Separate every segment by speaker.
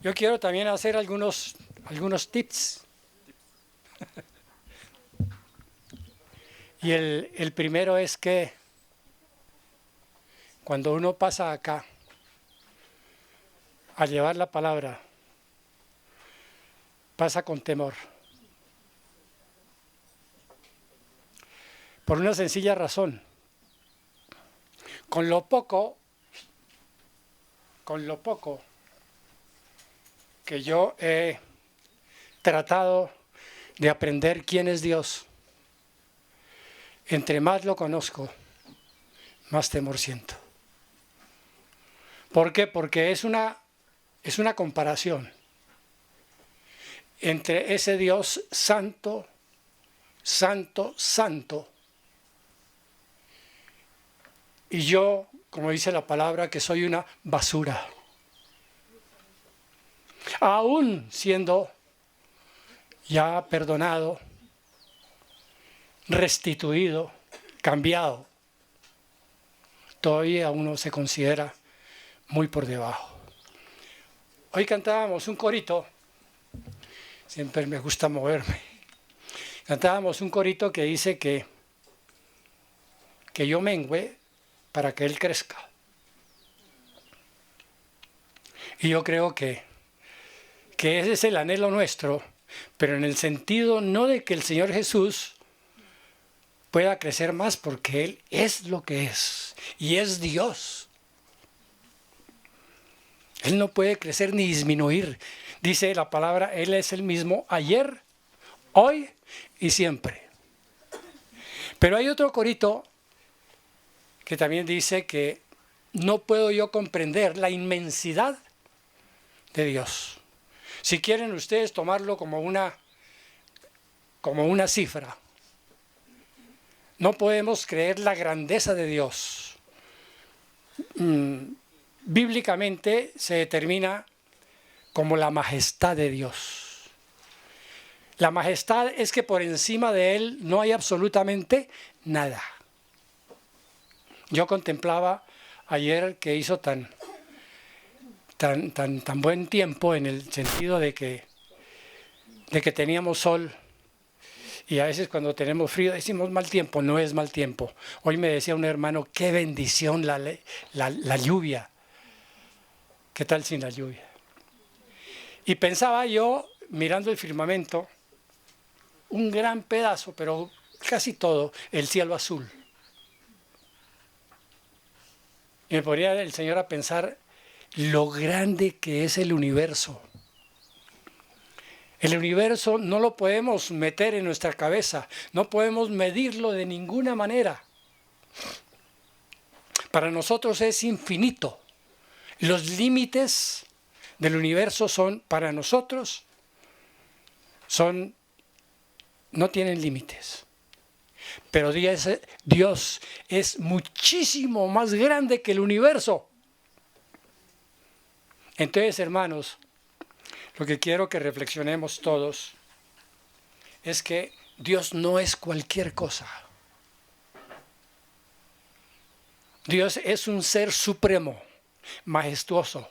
Speaker 1: Yo quiero también hacer algunos tips. Y el primero es que cuando uno pasa acá a llevar la palabra, pasa con temor. Por una sencilla razón. Con lo poco que yo he tratado de aprender quién es Dios, entre más lo conozco, más temor siento. ¿Por qué? Porque es una comparación entre ese Dios santo, santo, santo, y yo, como dice la palabra, que soy una basura. Aún siendo ya perdonado, restituido, cambiado, todavía uno se considera muy por debajo. Hoy cantábamos un corito, siempre me gusta moverme, cantábamos un corito que dice que yo mengüe para que Él crezca. Y yo creo que ese es el anhelo nuestro, pero en el sentido no de que el Señor Jesús pueda crecer más, porque Él es lo que es, y es Dios. Él no puede crecer ni disminuir. Dice la palabra, Él es el mismo ayer, hoy y siempre. Pero hay otro corito que también dice que no puedo yo comprender la inmensidad de Dios. Si quieren ustedes tomarlo como una cifra, no podemos creer la grandeza de Dios. Bíblicamente se determina como la majestad de Dios. La majestad es que por encima de Él no hay absolutamente nada. Yo contemplaba ayer que hizo tan buen tiempo, en el sentido de que teníamos sol, y a veces cuando tenemos frío decimos mal tiempo. No es mal tiempo. Hoy me decía un hermano, qué bendición la lluvia. ¿Qué tal sin la lluvia? Y pensaba yo, mirando el firmamento, un gran pedazo, pero casi todo, el cielo azul. Y me ponía el Señor a pensar lo grande que es el universo. El universo no lo podemos meter en nuestra cabeza, no podemos medirlo de ninguna manera. Para nosotros es infinito. Los límites del universo son, para nosotros, no tienen límites. Pero Dios es muchísimo más grande que el universo. Entonces, hermanos, lo que quiero que reflexionemos todos es que Dios no es cualquier cosa. Dios es un ser supremo, majestuoso.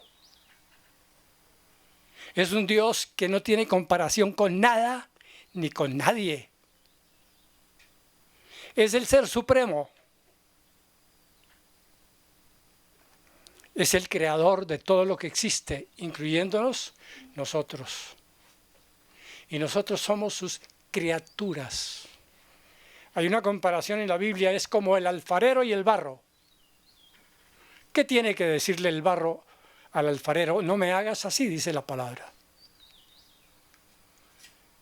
Speaker 1: Es un Dios que no tiene comparación con nada ni con nadie. Es el ser supremo. Es el creador de todo lo que existe, incluyéndonos nosotros. Y nosotros somos sus criaturas. Hay una comparación en la Biblia, es como el alfarero y el barro. ¿Qué tiene que decirle el barro al alfarero? No me hagas así, dice la palabra.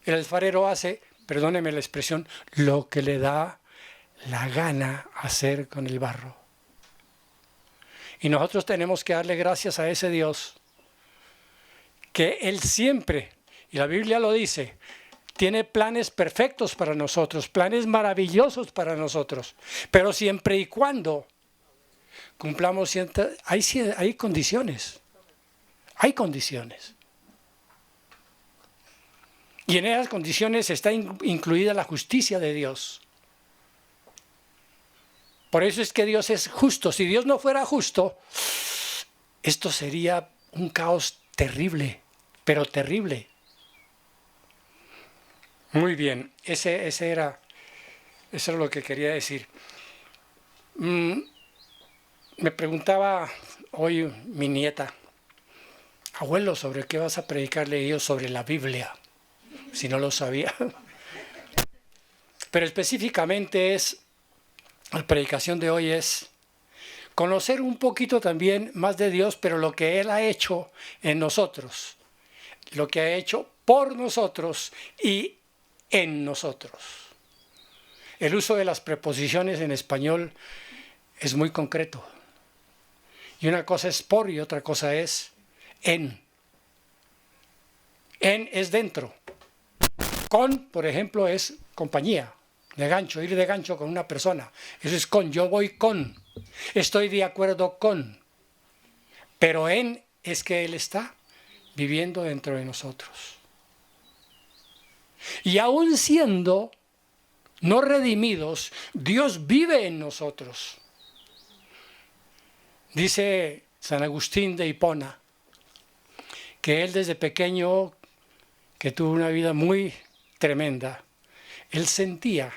Speaker 1: El alfarero hace, perdóneme la expresión, lo que le da la gana hacer con el barro. Y nosotros tenemos que darle gracias a ese Dios, que Él siempre, y la Biblia lo dice, tiene planes perfectos para nosotros, planes maravillosos para nosotros, pero siempre y cuando cumplamos hay condiciones, y en esas condiciones está incluida la justicia de Dios. Por eso es que Dios es justo. Si Dios no fuera justo, esto sería un caos terrible. pero terrible. Muy bien, eso era lo que quería decir. Me preguntaba hoy mi nieta, abuelo, ¿sobre qué vas a predicarle? Yo sobre la Biblia, si no lo sabía. Pero específicamente la predicación de hoy es conocer un poquito también más de Dios, pero lo que Él ha hecho en nosotros, lo que ha hecho por nosotros y en nosotros. El uso de las preposiciones en español es muy concreto. Y una cosa es por y otra cosa es en. En es dentro. Con, por ejemplo, es compañía, de gancho, ir de gancho con una persona. Eso es con, yo voy con, estoy de acuerdo con. Pero en es que Él está viviendo dentro de nosotros. Y aún siendo no redimidos, Dios vive en nosotros. Dice San Agustín de Hipona que él desde pequeño, que tuvo una vida muy tremenda, él sentía,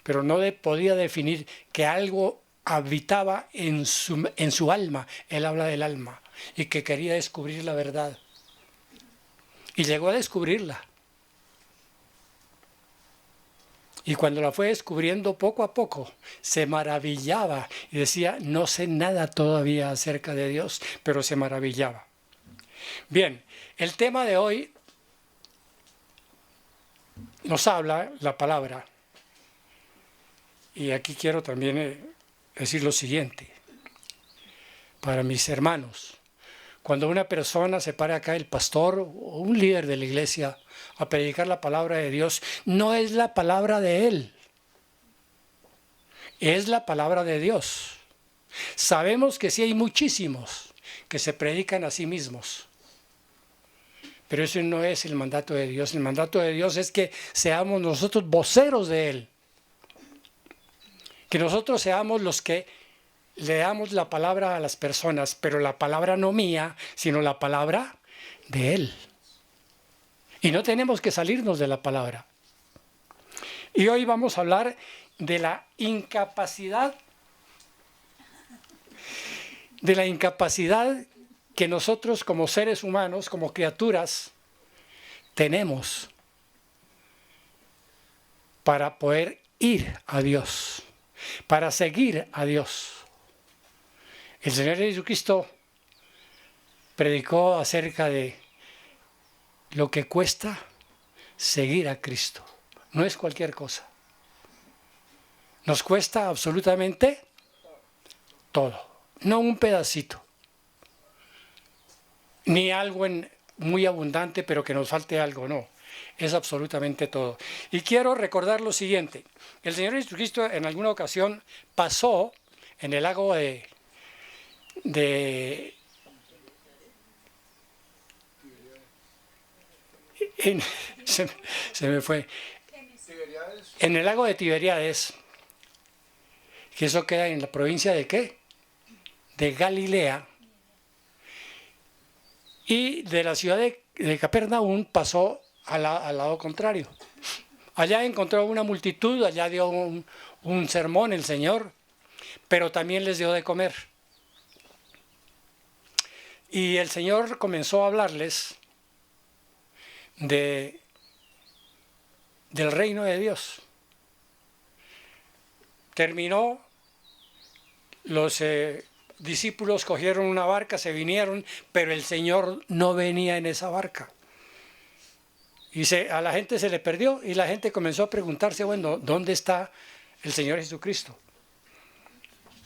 Speaker 1: pero no podía definir que algo habitaba en su alma. Él habla del alma y que quería descubrir la verdad. Y llegó a descubrirla. Y cuando la fue descubriendo poco a poco, se maravillaba y decía, no sé nada todavía acerca de Dios, pero se maravillaba. Bien, el tema de hoy nos habla la palabra. Y aquí quiero también decir lo siguiente, para mis hermanos. Cuando una persona se para acá, el pastor o un líder de la iglesia, a predicar la palabra de Dios, no es la palabra de él, es la palabra de Dios. Sabemos que sí hay muchísimos que se predican a sí mismos, pero eso no es el mandato de Dios. El mandato de Dios es que seamos nosotros voceros de Él, que nosotros seamos los que le damos la palabra a las personas, pero la palabra no mía, sino la palabra de Él. Y no tenemos que salirnos de la palabra. Y hoy vamos a hablar de la incapacidad que nosotros como seres humanos, como criaturas, tenemos para poder ir a Dios, para seguir a Dios. El Señor Jesucristo predicó acerca de lo que cuesta seguir a Cristo. No es cualquier cosa. Nos cuesta absolutamente todo. No un pedacito. Ni algo muy abundante, pero que nos falte algo, no. Es absolutamente todo. Y quiero recordar lo siguiente. El Señor Jesucristo en alguna ocasión pasó en el lago se me fue. En el lago de Tiberíades, que eso queda en la provincia de ¿qué? De Galilea. Y de la ciudad de Capernaum pasó al lado contrario. Allá encontró una multitud, allá dio un sermón el Señor, pero también les dio de comer. Y el Señor comenzó a hablarles del reino de Dios. Terminó, los discípulos cogieron una barca, se vinieron, pero el Señor no venía en esa barca. Y a la gente se le perdió y la gente comenzó a preguntarse, bueno, ¿dónde está el Señor Jesucristo?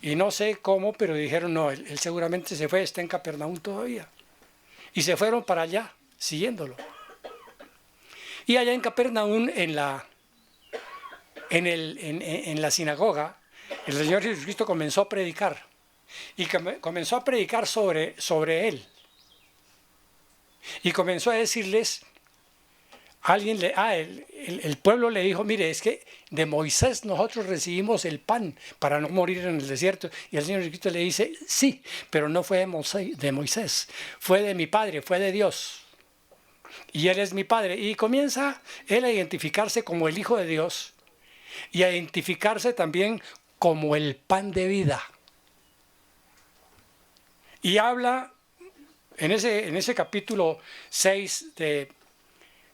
Speaker 1: Y no sé cómo, pero dijeron, no, él seguramente se fue, está en Capernaum todavía. Y se fueron para allá, siguiéndolo. Y allá en Capernaum, en la sinagoga, el Señor Jesucristo comenzó a predicar. Y comenzó a predicar sobre Él. Y comenzó a decirles, el pueblo le dijo, mire, es que de Moisés nosotros recibimos el pan para no morir en el desierto. Y el Señor Jesucristo le dice, sí, pero no fue de Moisés, fue de mi Padre, fue de Dios. y Él es mi Padre. Y comienza Él a identificarse como el Hijo de Dios y a identificarse también como el pan de vida. Y habla en ese capítulo 6 del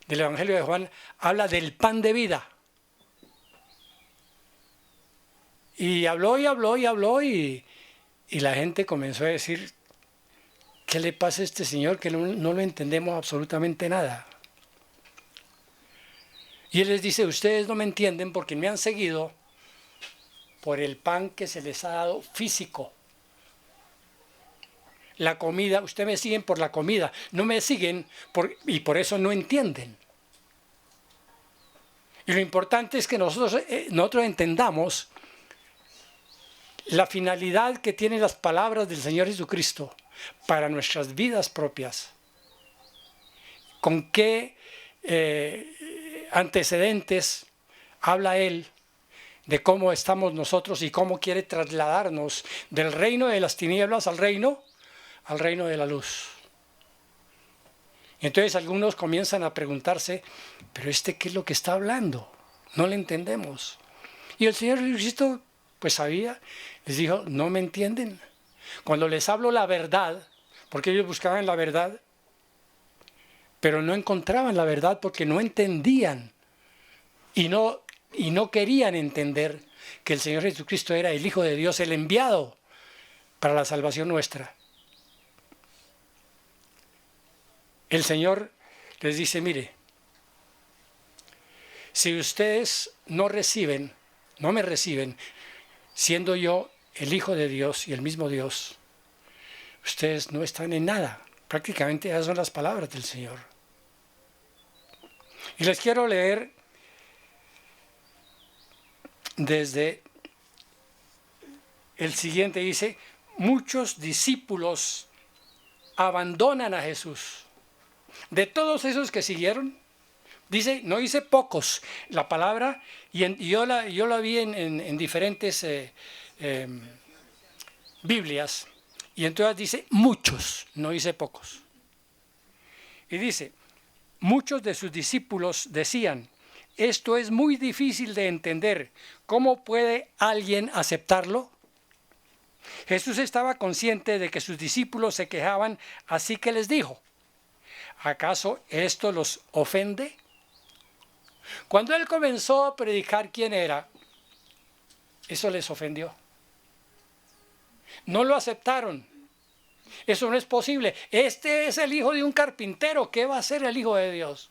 Speaker 1: Evangelio de Juan, habla del pan de vida. Y habló y habló y habló y la gente comenzó a decir, ¿qué le pasa a este señor que no lo entendemos absolutamente nada? Y Él les dice, ustedes no me entienden porque me han seguido por el pan que se les ha dado físico. La comida, ustedes me siguen por la comida, no me siguen y por eso no entienden. Y lo importante es que nosotros entendamos la finalidad que tienen las palabras del Señor Jesucristo para nuestras vidas propias. Con qué antecedentes habla Él de cómo estamos nosotros y cómo quiere trasladarnos del reino de las tinieblas al reino de la luz. Y entonces algunos comienzan a preguntarse, pero ¿qué es lo que está hablando? No le entendemos. Y el Señor Jesucristo, pues sabía, les dijo, no me entienden. Cuando les hablo la verdad, porque ellos buscaban la verdad, pero no encontraban la verdad porque no entendían y no querían entender que el Señor Jesucristo era el Hijo de Dios, el enviado para la salvación nuestra. El Señor les dice, mire, si ustedes no me reciben, siendo yo el Hijo de Dios y el mismo Dios, ustedes no están en nada. Prácticamente esas son las palabras del Señor. Y les quiero leer desde el siguiente, dice, muchos discípulos abandonan a Jesús. De todos esos que siguieron, dice, no dice pocos, la palabra, yo la vi en diferentes Biblias, y entonces dice muchos, no dice pocos. Y dice, muchos de sus discípulos decían, esto es muy difícil de entender, ¿cómo puede alguien aceptarlo? Jesús estaba consciente de que sus discípulos se quejaban, así que les dijo, ¿acaso esto los ofende? Cuando Él comenzó a predicar quién era, eso les ofendió. No lo aceptaron. Eso no es posible. Este es el hijo de un carpintero. ¿Qué va a ser el Hijo de Dios?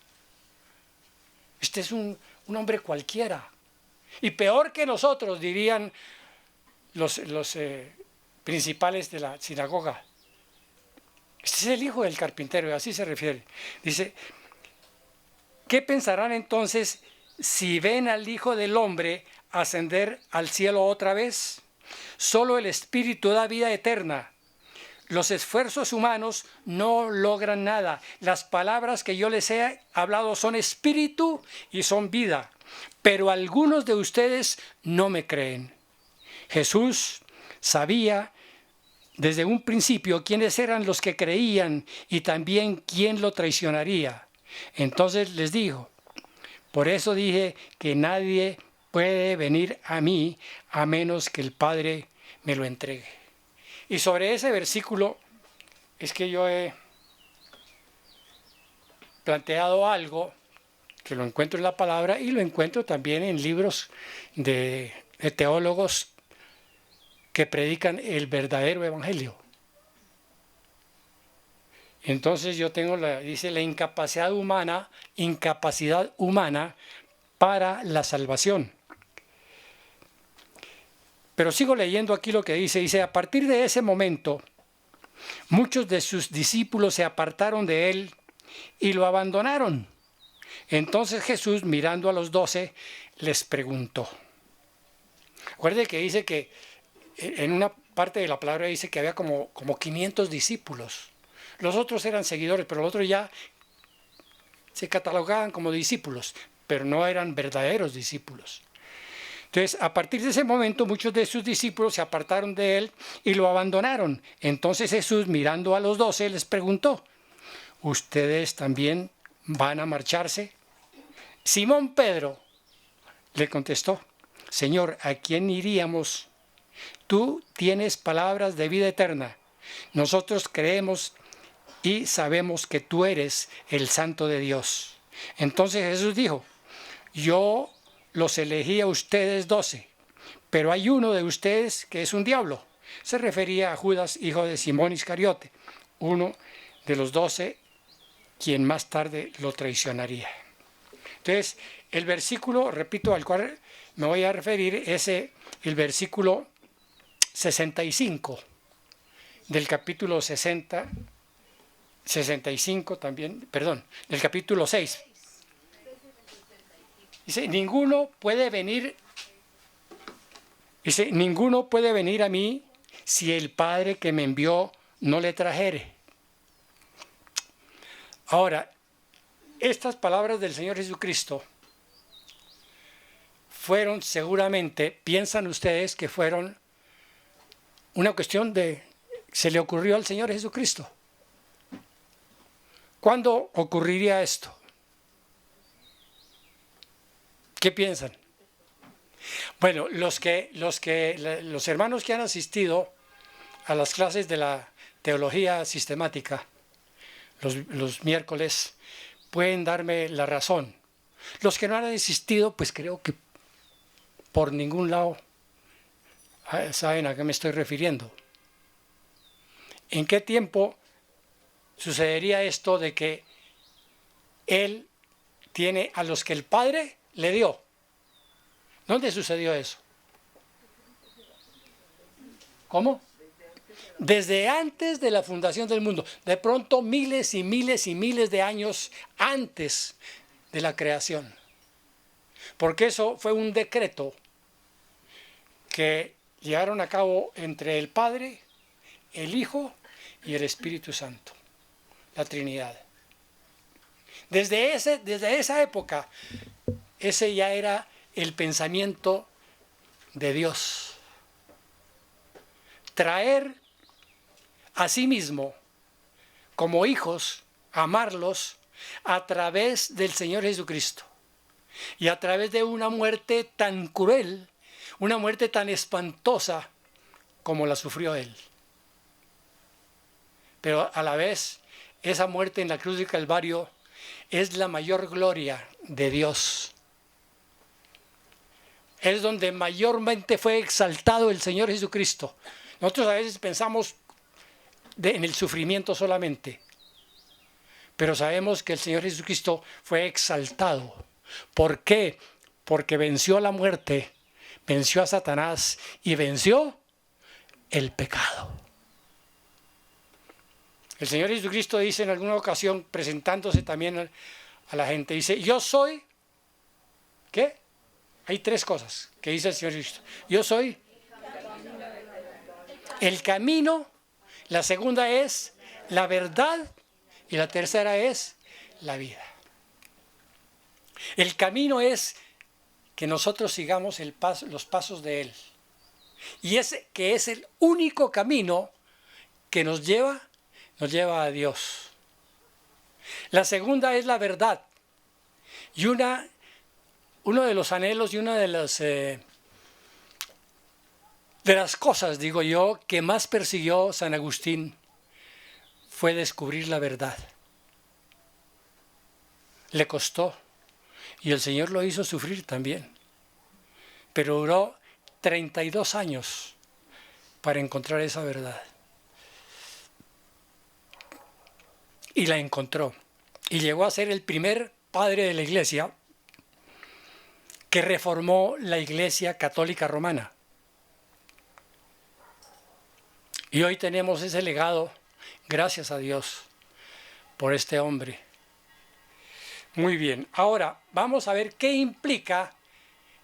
Speaker 1: Este es un hombre cualquiera. Y peor que nosotros, dirían los principales de la sinagoga. Este es el hijo del carpintero, y así se refiere. Dice, ¿qué pensarán entonces si ven al Hijo del Hombre ascender al cielo otra vez? Solo el Espíritu da vida eterna. Los esfuerzos humanos no logran nada. Las palabras que yo les he hablado son espíritu y son vida. Pero algunos de ustedes no me creen. Jesús sabía desde un principio quiénes eran los que creían y también quién lo traicionaría. Entonces les dijo, por eso dije que nadie puede venir a mí a menos que el Padre me lo entregue. Y sobre ese versículo es que yo he planteado algo que lo encuentro en la palabra y lo encuentro también en libros de teólogos que predican el verdadero evangelio. Entonces yo tengo dice la incapacidad humana para la salvación. Pero sigo leyendo aquí lo que dice, a partir de ese momento, muchos de sus discípulos se apartaron de él y lo abandonaron. Entonces Jesús, mirando a los 12, les preguntó. Acuérdense que dice que en una parte de la palabra dice que había como 500 discípulos. Los otros eran seguidores, pero los otros ya se catalogaban como discípulos, pero no eran verdaderos discípulos. Entonces, a partir de ese momento, muchos de sus discípulos se apartaron de él y lo abandonaron. Entonces Jesús, mirando a los 12, les preguntó, ¿ustedes también ¿Van a marcharse? Simón Pedro le contestó: Señor, ¿a quién iríamos? Tú tienes palabras de vida eterna. Nosotros creemos y sabemos que tú eres el Santo de Dios. Entonces Jesús dijo: yo los elegí a ustedes 12, pero hay uno de ustedes que es un diablo. Se refería a Judas, hijo de Simón Iscariote, uno de los 12, quien más tarde lo traicionaría. Entonces, el versículo, repito, al cual me voy a referir es el versículo 65 del capítulo 65 también, perdón, del capítulo 6. Dice, ninguno puede venir a mí si el Padre que me envió no le trajere. Ahora, estas palabras del Señor Jesucristo fueron seguramente, piensan ustedes que fueron una cuestión de, se le ocurrió al Señor Jesucristo. ¿Cuándo ocurriría esto? ¿Qué piensan? Bueno, los hermanos que han asistido a las clases de la teología sistemática los miércoles pueden darme la razón. Los que no han asistido, pues creo que por ningún lado saben a qué me estoy refiriendo. ¿En qué tiempo sucedería esto de que Él tiene a los que el Padre le dio? ¿Dónde sucedió eso? ¿Cómo? Desde antes de la fundación del mundo. De pronto miles y miles y miles de años antes de la creación. Porque eso fue un decreto que llevaron a cabo entre el Padre, el Hijo y el Espíritu Santo, la Trinidad. Desde esa época, ese ya era el pensamiento de Dios. Traer a sí mismo como hijos, amarlos a través del Señor Jesucristo y a través de una muerte tan cruel, una muerte tan espantosa como la sufrió Él. Pero a la vez, esa muerte en la cruz del Calvario es la mayor gloria de Dios. Es donde mayormente fue exaltado el Señor Jesucristo. Nosotros a veces pensamos en el sufrimiento solamente, pero sabemos que el Señor Jesucristo fue exaltado. ¿Por qué? Porque venció la muerte, venció a Satanás y venció el pecado. El Señor Jesucristo dice en alguna ocasión, presentándose también a la gente, dice, yo soy, ¿qué? Hay 3 cosas que dice el Señor Jesucristo. Yo soy el camino, la segunda es la verdad y la tercera es la vida. El camino es que nosotros sigamos los pasos de Él. Y que es el único camino que nos lleva a Dios. La segunda es la verdad. Y uno de los anhelos y una de las cosas, digo yo, que más persiguió San Agustín fue descubrir la verdad. Le costó. Y el Señor lo hizo sufrir también. Pero duró 32 años para encontrar esa verdad. Y la encontró. Y llegó a ser el primer padre de la Iglesia que reformó la Iglesia Católica Romana. Y hoy tenemos ese legado, gracias a Dios, por este hombre. Muy bien, ahora vamos a ver qué implica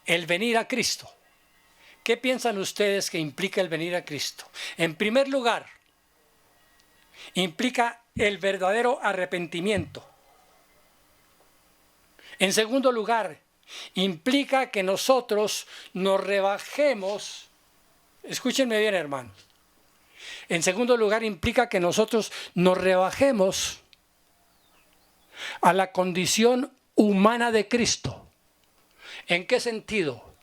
Speaker 1: el venir a Cristo. ¿Qué piensan ustedes que implica el venir a Cristo? En primer lugar, implica el verdadero arrepentimiento. En segundo lugar, implica que nosotros nos rebajemos. Escúchenme bien, hermanos. En segundo lugar, implica que nosotros nos rebajemos a la condición humana de Cristo. ¿En qué sentido?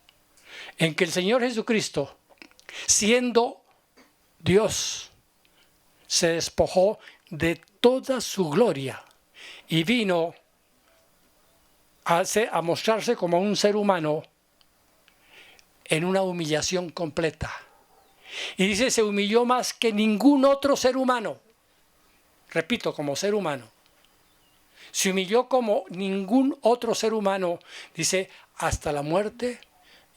Speaker 1: En que el Señor Jesucristo, siendo Dios, se despojó de toda su gloria y vino a mostrarse como un ser humano en una humillación completa. Y dice, se humilló más que ningún otro ser humano. Repito, como ser humano. Se humilló como ningún otro ser humano, dice, hasta la muerte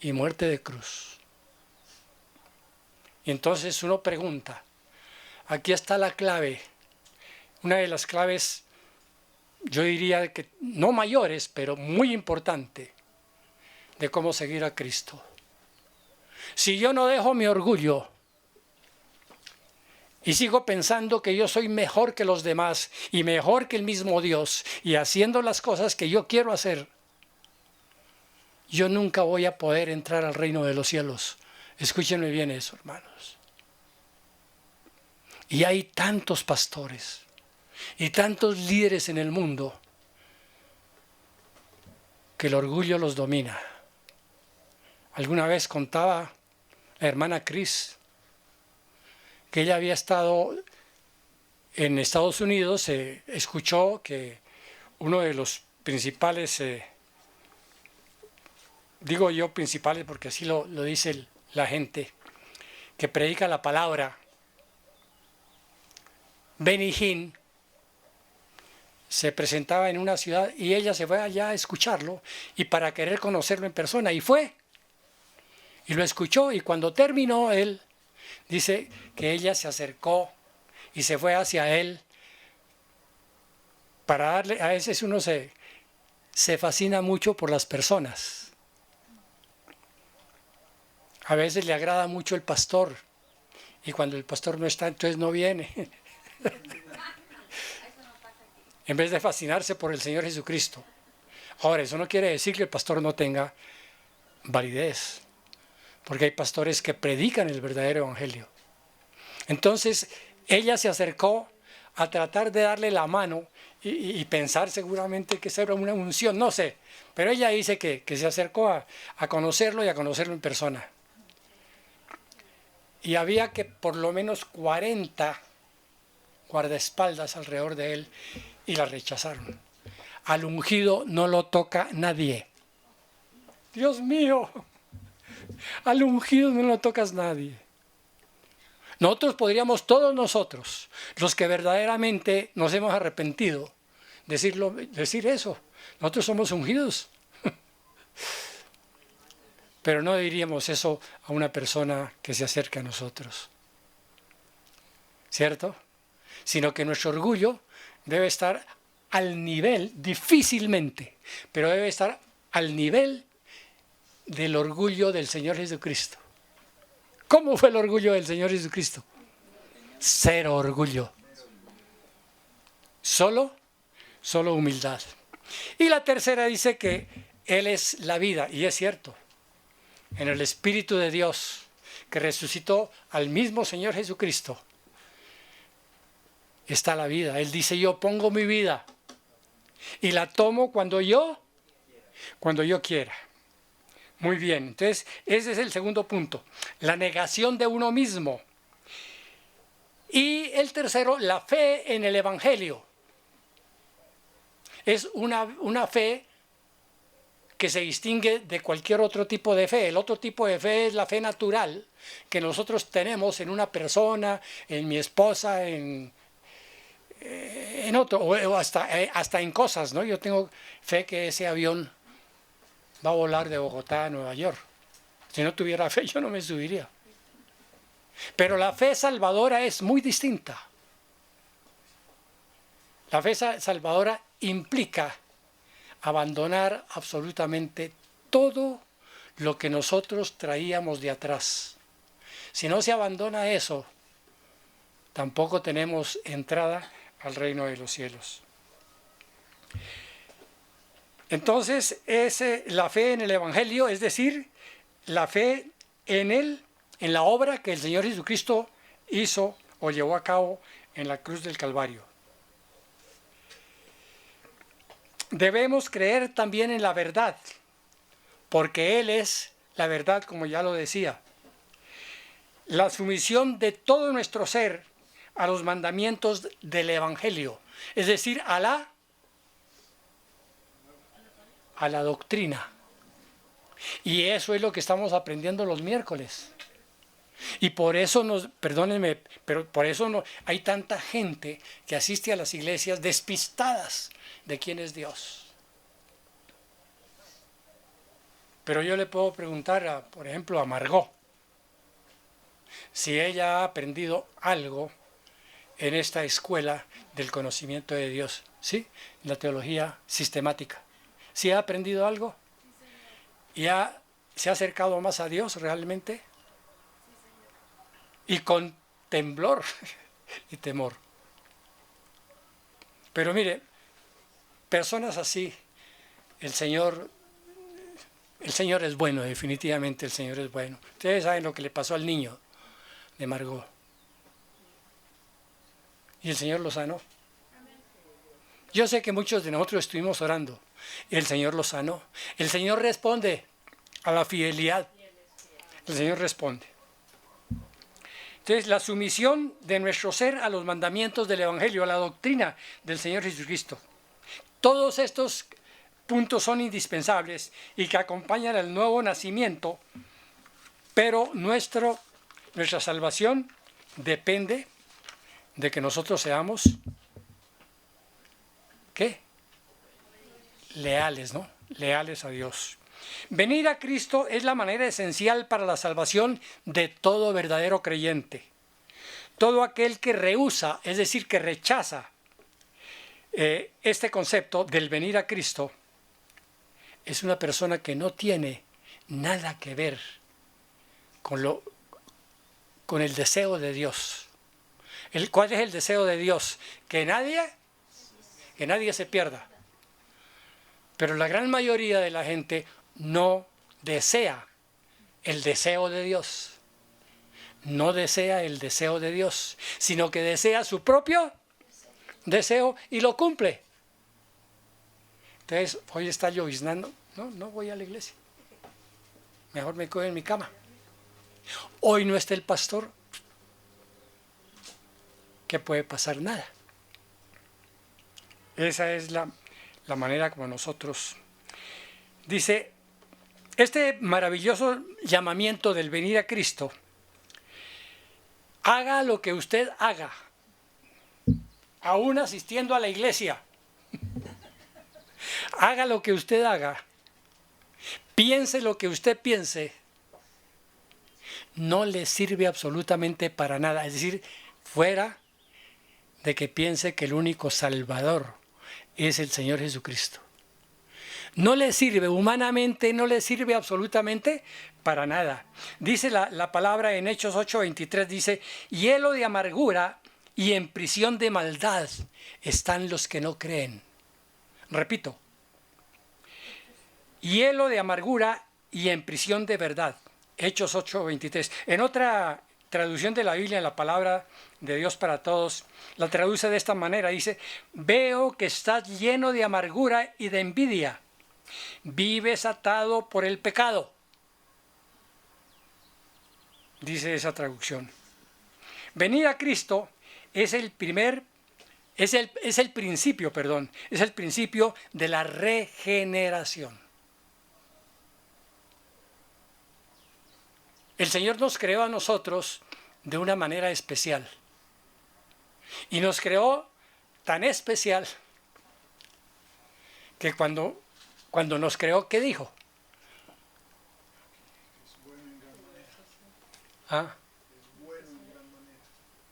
Speaker 1: y muerte de cruz. Y entonces uno pregunta, aquí está la clave, una de las claves, yo diría que no mayores, pero muy importante, de cómo seguir a Cristo. Si yo no dejo mi orgullo y sigo pensando que yo soy mejor que los demás y mejor que el mismo Dios y haciendo las cosas que yo quiero hacer, yo nunca voy a poder entrar al reino de los cielos. Escúchenme bien eso, hermanos. Y hay tantos pastores y tantos líderes en el mundo que el orgullo los domina. Alguna vez contaba la hermana Cris que ella había estado en Estados Unidos, escuchó que uno de los principales, digo yo principales porque así lo dice la gente, que predica la palabra, Benny Hinn, se presentaba en una ciudad y ella se fue allá a escucharlo y para querer conocerlo en persona, y fue. Y lo escuchó, y cuando terminó él, dice que ella se acercó y se fue hacia él para darle, a veces uno se fascina mucho por las personas. A veces le agrada mucho el pastor y cuando el pastor no está, entonces no viene. En vez de fascinarse por el Señor Jesucristo. Ahora, eso no quiere decir que el pastor no tenga validez, porque hay pastores que predican el verdadero evangelio. Entonces, ella se acercó a tratar de darle la mano y pensar seguramente que esa era una unción, no sé, pero ella dice que se acercó a conocerlo y a conocerlo en persona. Y había que por lo menos 40 guardaespaldas alrededor de él y la rechazaron. Al ungido no lo toca nadie. Dios mío, al ungido no lo tocas nadie. Nosotros podríamos, todos nosotros, los que verdaderamente nos hemos arrepentido, decir eso. Nosotros somos ungidos. Pero no diríamos eso a una persona que se acerca a nosotros. ¿Cierto? Sino que nuestro orgullo debe estar al nivel, difícilmente, pero debe estar al nivel del orgullo del Señor Jesucristo. ¿Cómo fue el orgullo del Señor Jesucristo? Cero orgullo. Solo humildad. Y la tercera dice que Él es la vida, y es cierto. En el Espíritu de Dios, que resucitó al mismo Señor Jesucristo, está la vida. Él dice, yo pongo mi vida y la tomo cuando yo quiera. Muy bien, entonces ese es el segundo punto, la negación de uno mismo. Y el tercero, la fe en el Evangelio. Es una fe que se distingue de cualquier otro tipo de fe. El otro tipo de fe es la fe natural que nosotros tenemos en una persona, en mi esposa, en otro, o hasta en cosas, ¿no? Yo tengo fe que ese avión va a volar de Bogotá a Nueva York. Si no tuviera fe, yo no me subiría. Pero la fe salvadora es muy distinta. La fe salvadora implica abandonar absolutamente todo lo que nosotros traíamos de atrás. Si no se abandona eso, tampoco tenemos entrada al reino de los cielos. Entonces, la fe en el Evangelio, es decir, la fe en la obra que el Señor Jesucristo hizo o llevó a cabo en la cruz del Calvario. Debemos creer también en la verdad, porque Él es la verdad, como ya lo decía. La sumisión de todo nuestro ser a los mandamientos del Evangelio, es decir, a la doctrina. Y eso es lo que estamos aprendiendo los miércoles. Y por eso perdónenme, pero por eso no hay tanta gente que asiste a las iglesias despistadas de quién es Dios. Pero yo le puedo preguntar, por ejemplo, a Margot, si ella ha aprendido algo en esta escuela del conocimiento de Dios, ¿sí? La teología sistemática. ¿Sí ha aprendido algo? ¿Y se ha acercado más a Dios realmente? Y con temblor y temor. Pero mire, personas así, el Señor es bueno, definitivamente el Señor es bueno. Ustedes saben lo que le pasó al niño de Margot. Y el Señor lo sanó. Yo sé que muchos de nosotros estuvimos orando y el Señor lo sanó. El Señor responde a la fidelidad. El Señor responde. Entonces, la sumisión de nuestro ser a los mandamientos del Evangelio, a la doctrina del Señor Jesucristo. Todos estos puntos son indispensables y que acompañan al nuevo nacimiento, pero nuestra salvación depende de que nosotros seamos, ¿qué? Leales, ¿no? Leales a Dios. Venir a Cristo es la manera esencial para la salvación de todo verdadero creyente. Todo aquel que rehúsa, es decir, que rechaza este concepto del venir a Cristo, es una persona que no tiene nada que ver con el deseo de Dios. ¿Cuál es el deseo de Dios? Que nadie se pierda. Pero la gran mayoría de la gente no desea el deseo de Dios. No desea el deseo de Dios, sino que desea su propio deseo y lo cumple. Entonces, hoy está lloviznando. No voy a la iglesia. Mejor me quedo en mi cama. Hoy no está el pastor. ¿Qué puede pasar? Nada. Esa es la manera como nosotros. Dice, este maravilloso llamamiento del venir a Cristo, haga lo que usted haga, aún asistiendo a la iglesia. Haga lo que usted haga, piense lo que usted piense, no le sirve absolutamente para nada. Es decir, fuera de que piense que el único Salvador es el Señor Jesucristo. No le sirve, humanamente no le sirve absolutamente para nada. Dice la palabra en Hechos 8:23, dice, hielo de amargura y en prisión de maldad están los que no creen. Repito, hielo de amargura y en prisión de verdad. Hechos 8:23. En otra traducción de la Biblia, en la palabra de Dios para todos, la traduce de esta manera. Dice, veo que estás lleno de amargura y de envidia. Vives atado por el pecado. Dice esa traducción. Venir a Cristo es el principio de la regeneración. El Señor nos creó a nosotros de una manera especial. Y nos creó tan especial que cuando nos creó, ¿qué dijo?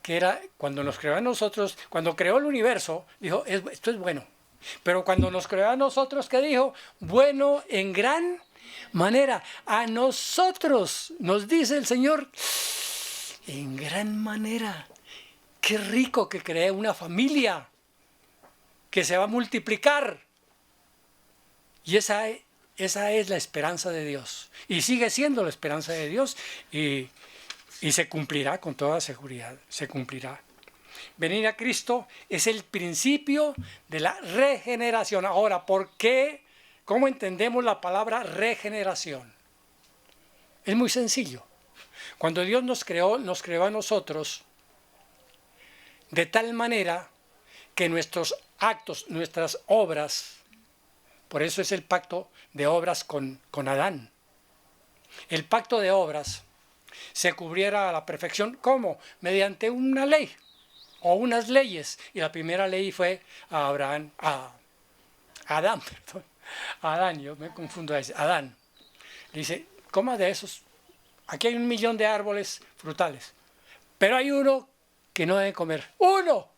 Speaker 1: Que era cuando nos creó a nosotros, cuando creó el universo, dijo, esto es bueno. Pero cuando nos creó a nosotros, ¿qué dijo? Bueno en gran manera. A nosotros, nos dice el Señor, en gran manera. Qué rico que cree una familia que se va a multiplicar. Y esa es la esperanza de Dios. Y sigue siendo la esperanza de Dios. Y se cumplirá con toda seguridad. Se cumplirá. Venir a Cristo es el principio de la regeneración. Ahora, ¿por qué? ¿Cómo entendemos la palabra regeneración? Es muy sencillo. Cuando Dios nos creó a nosotros de tal manera que nuestros actos, nuestras obras, por eso es el pacto de obras con Adán. El pacto de obras se cubriera a la perfección. ¿Cómo? Mediante una ley o unas leyes. Y la primera ley fue a Adán, perdón. Adán, yo me confundo a ese. Adán. Dice, coma de esos. Aquí hay 1.000.000 de árboles frutales. Pero hay uno que no debe comer. ¡Uno!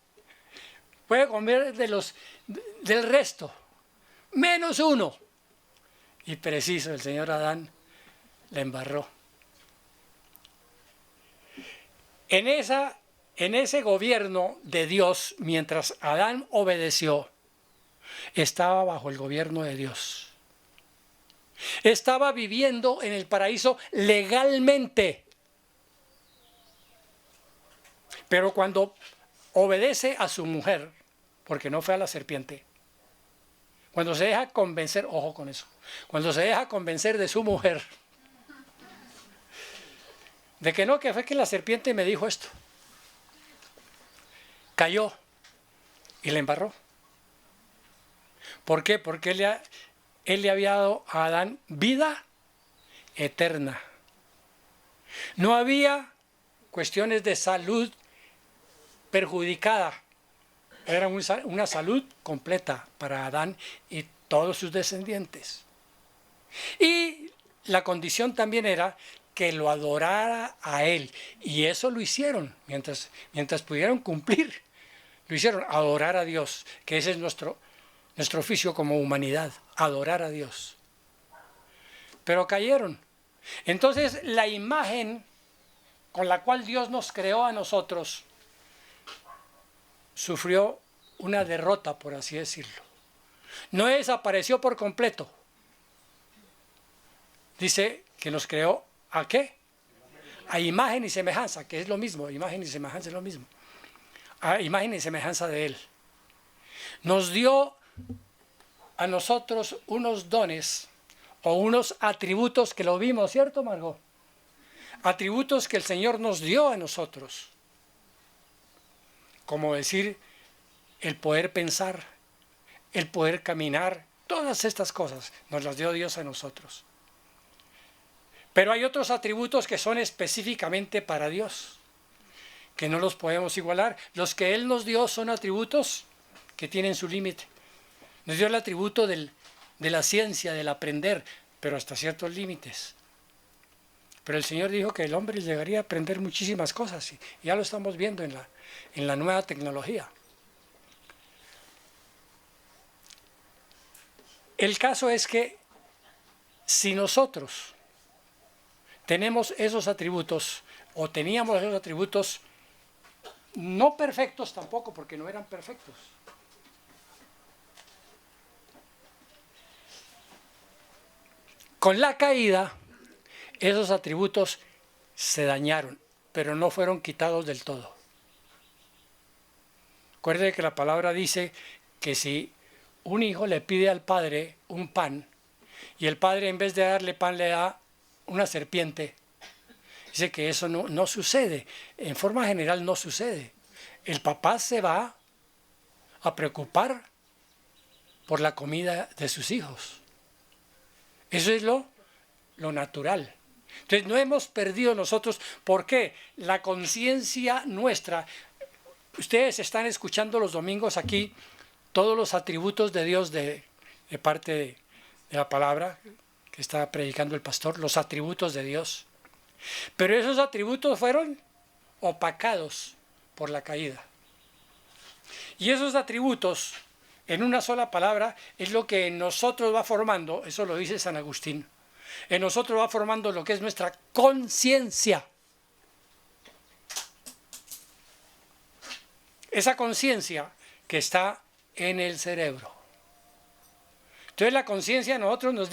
Speaker 1: Puede comer del resto. Menos uno. Y preciso, el señor Adán le embarró. En ese gobierno de Dios, mientras Adán obedeció, estaba bajo el gobierno de Dios. Estaba viviendo en el paraíso legalmente. Pero cuando obedece a su mujer, porque no fue a la serpiente, cuando se deja convencer, ojo con eso, cuando se deja convencer de su mujer, de que no, que fue que la serpiente me dijo esto, cayó y le embarró. ¿Por qué? Porque él le había dado a Adán vida eterna. No había cuestiones de salud perjudicada. Era una salud completa para Adán y todos sus descendientes. Y la condición también era que lo adorara a él. Y eso lo hicieron, mientras pudieron cumplir. Lo hicieron, adorar a Dios, que ese es nuestro oficio como humanidad, adorar a Dios. Pero cayeron. Entonces la imagen con la cual Dios nos creó a nosotros sufrió una derrota, por así decirlo. No desapareció por completo. Dice que nos creó ¿a qué? A imagen y semejanza, que es lo mismo. Imagen y semejanza es lo mismo. A imagen y semejanza de Él. Nos dio a nosotros unos dones o unos atributos que lo vimos, ¿cierto, Margot? Atributos que el Señor nos dio a nosotros. Como decir, el poder pensar, el poder caminar, todas estas cosas nos las dio Dios a nosotros. Pero hay otros atributos que son específicamente para Dios, que no los podemos igualar. Los que Él nos dio son atributos que tienen su límite. Nos dio el atributo de la ciencia, del aprender, pero hasta ciertos límites. Pero el Señor dijo que el hombre llegaría a aprender muchísimas cosas y ya lo estamos viendo en la nueva tecnología. El caso es que si nosotros tenemos esos atributos o teníamos esos atributos no perfectos tampoco, porque no eran perfectos. Con la caída, esos atributos se dañaron, pero no fueron quitados del todo. Recuerde que la palabra dice que si un hijo le pide al padre un pan y el padre en vez de darle pan le da una serpiente, dice que eso no sucede. En forma general no sucede. El papá se va a preocupar por la comida de sus hijos. Eso es lo natural. Entonces no hemos perdido nosotros. ¿Por qué? La conciencia nuestra. Ustedes están escuchando los domingos aquí todos los atributos de Dios de parte de la palabra que está predicando el pastor, los atributos de Dios. Pero esos atributos fueron opacados por la caída. Y esos atributos, en una sola palabra, es lo que en nosotros va formando, eso lo dice San Agustín, en nosotros va formando lo que es nuestra conciencia. Esa conciencia que está en el cerebro. Entonces la conciencia a nosotros nos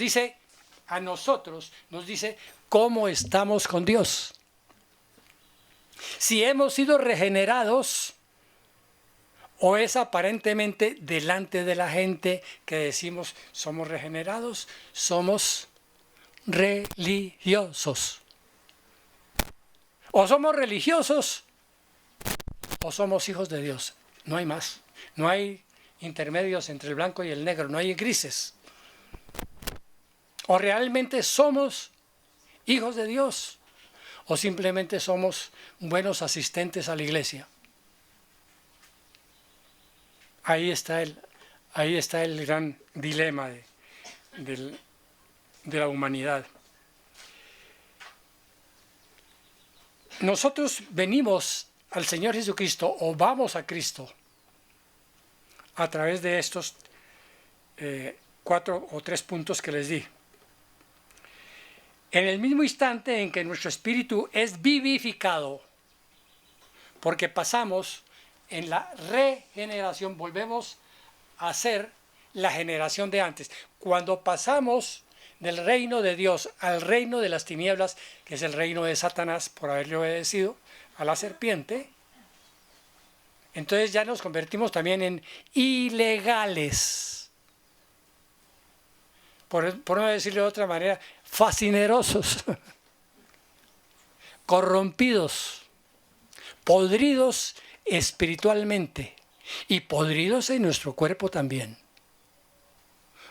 Speaker 1: dice cómo estamos con Dios. Si hemos sido regenerados, ¿O es aparentemente delante de la gente que decimos somos regenerados, somos religiosos? O somos religiosos o somos hijos de Dios. No hay más. No hay intermedios entre el blanco y el negro. No hay grises. O realmente somos hijos de Dios o simplemente somos buenos asistentes a la iglesia. Ahí está el gran dilema de la humanidad. Nosotros venimos al Señor Jesucristo o vamos a Cristo a través de estos 4 o 3 puntos que les di. En el mismo instante en que nuestro espíritu es vivificado, porque pasamos en la regeneración, volvemos a ser la generación de antes. Cuando pasamos del reino de Dios al reino de las tinieblas, que es el reino de Satanás, por haberle obedecido a la serpiente, entonces ya nos convertimos también en ilegales. Por no decirlo de otra manera, fascinerosos, corrompidos, podridos espiritualmente y podridos en nuestro cuerpo también.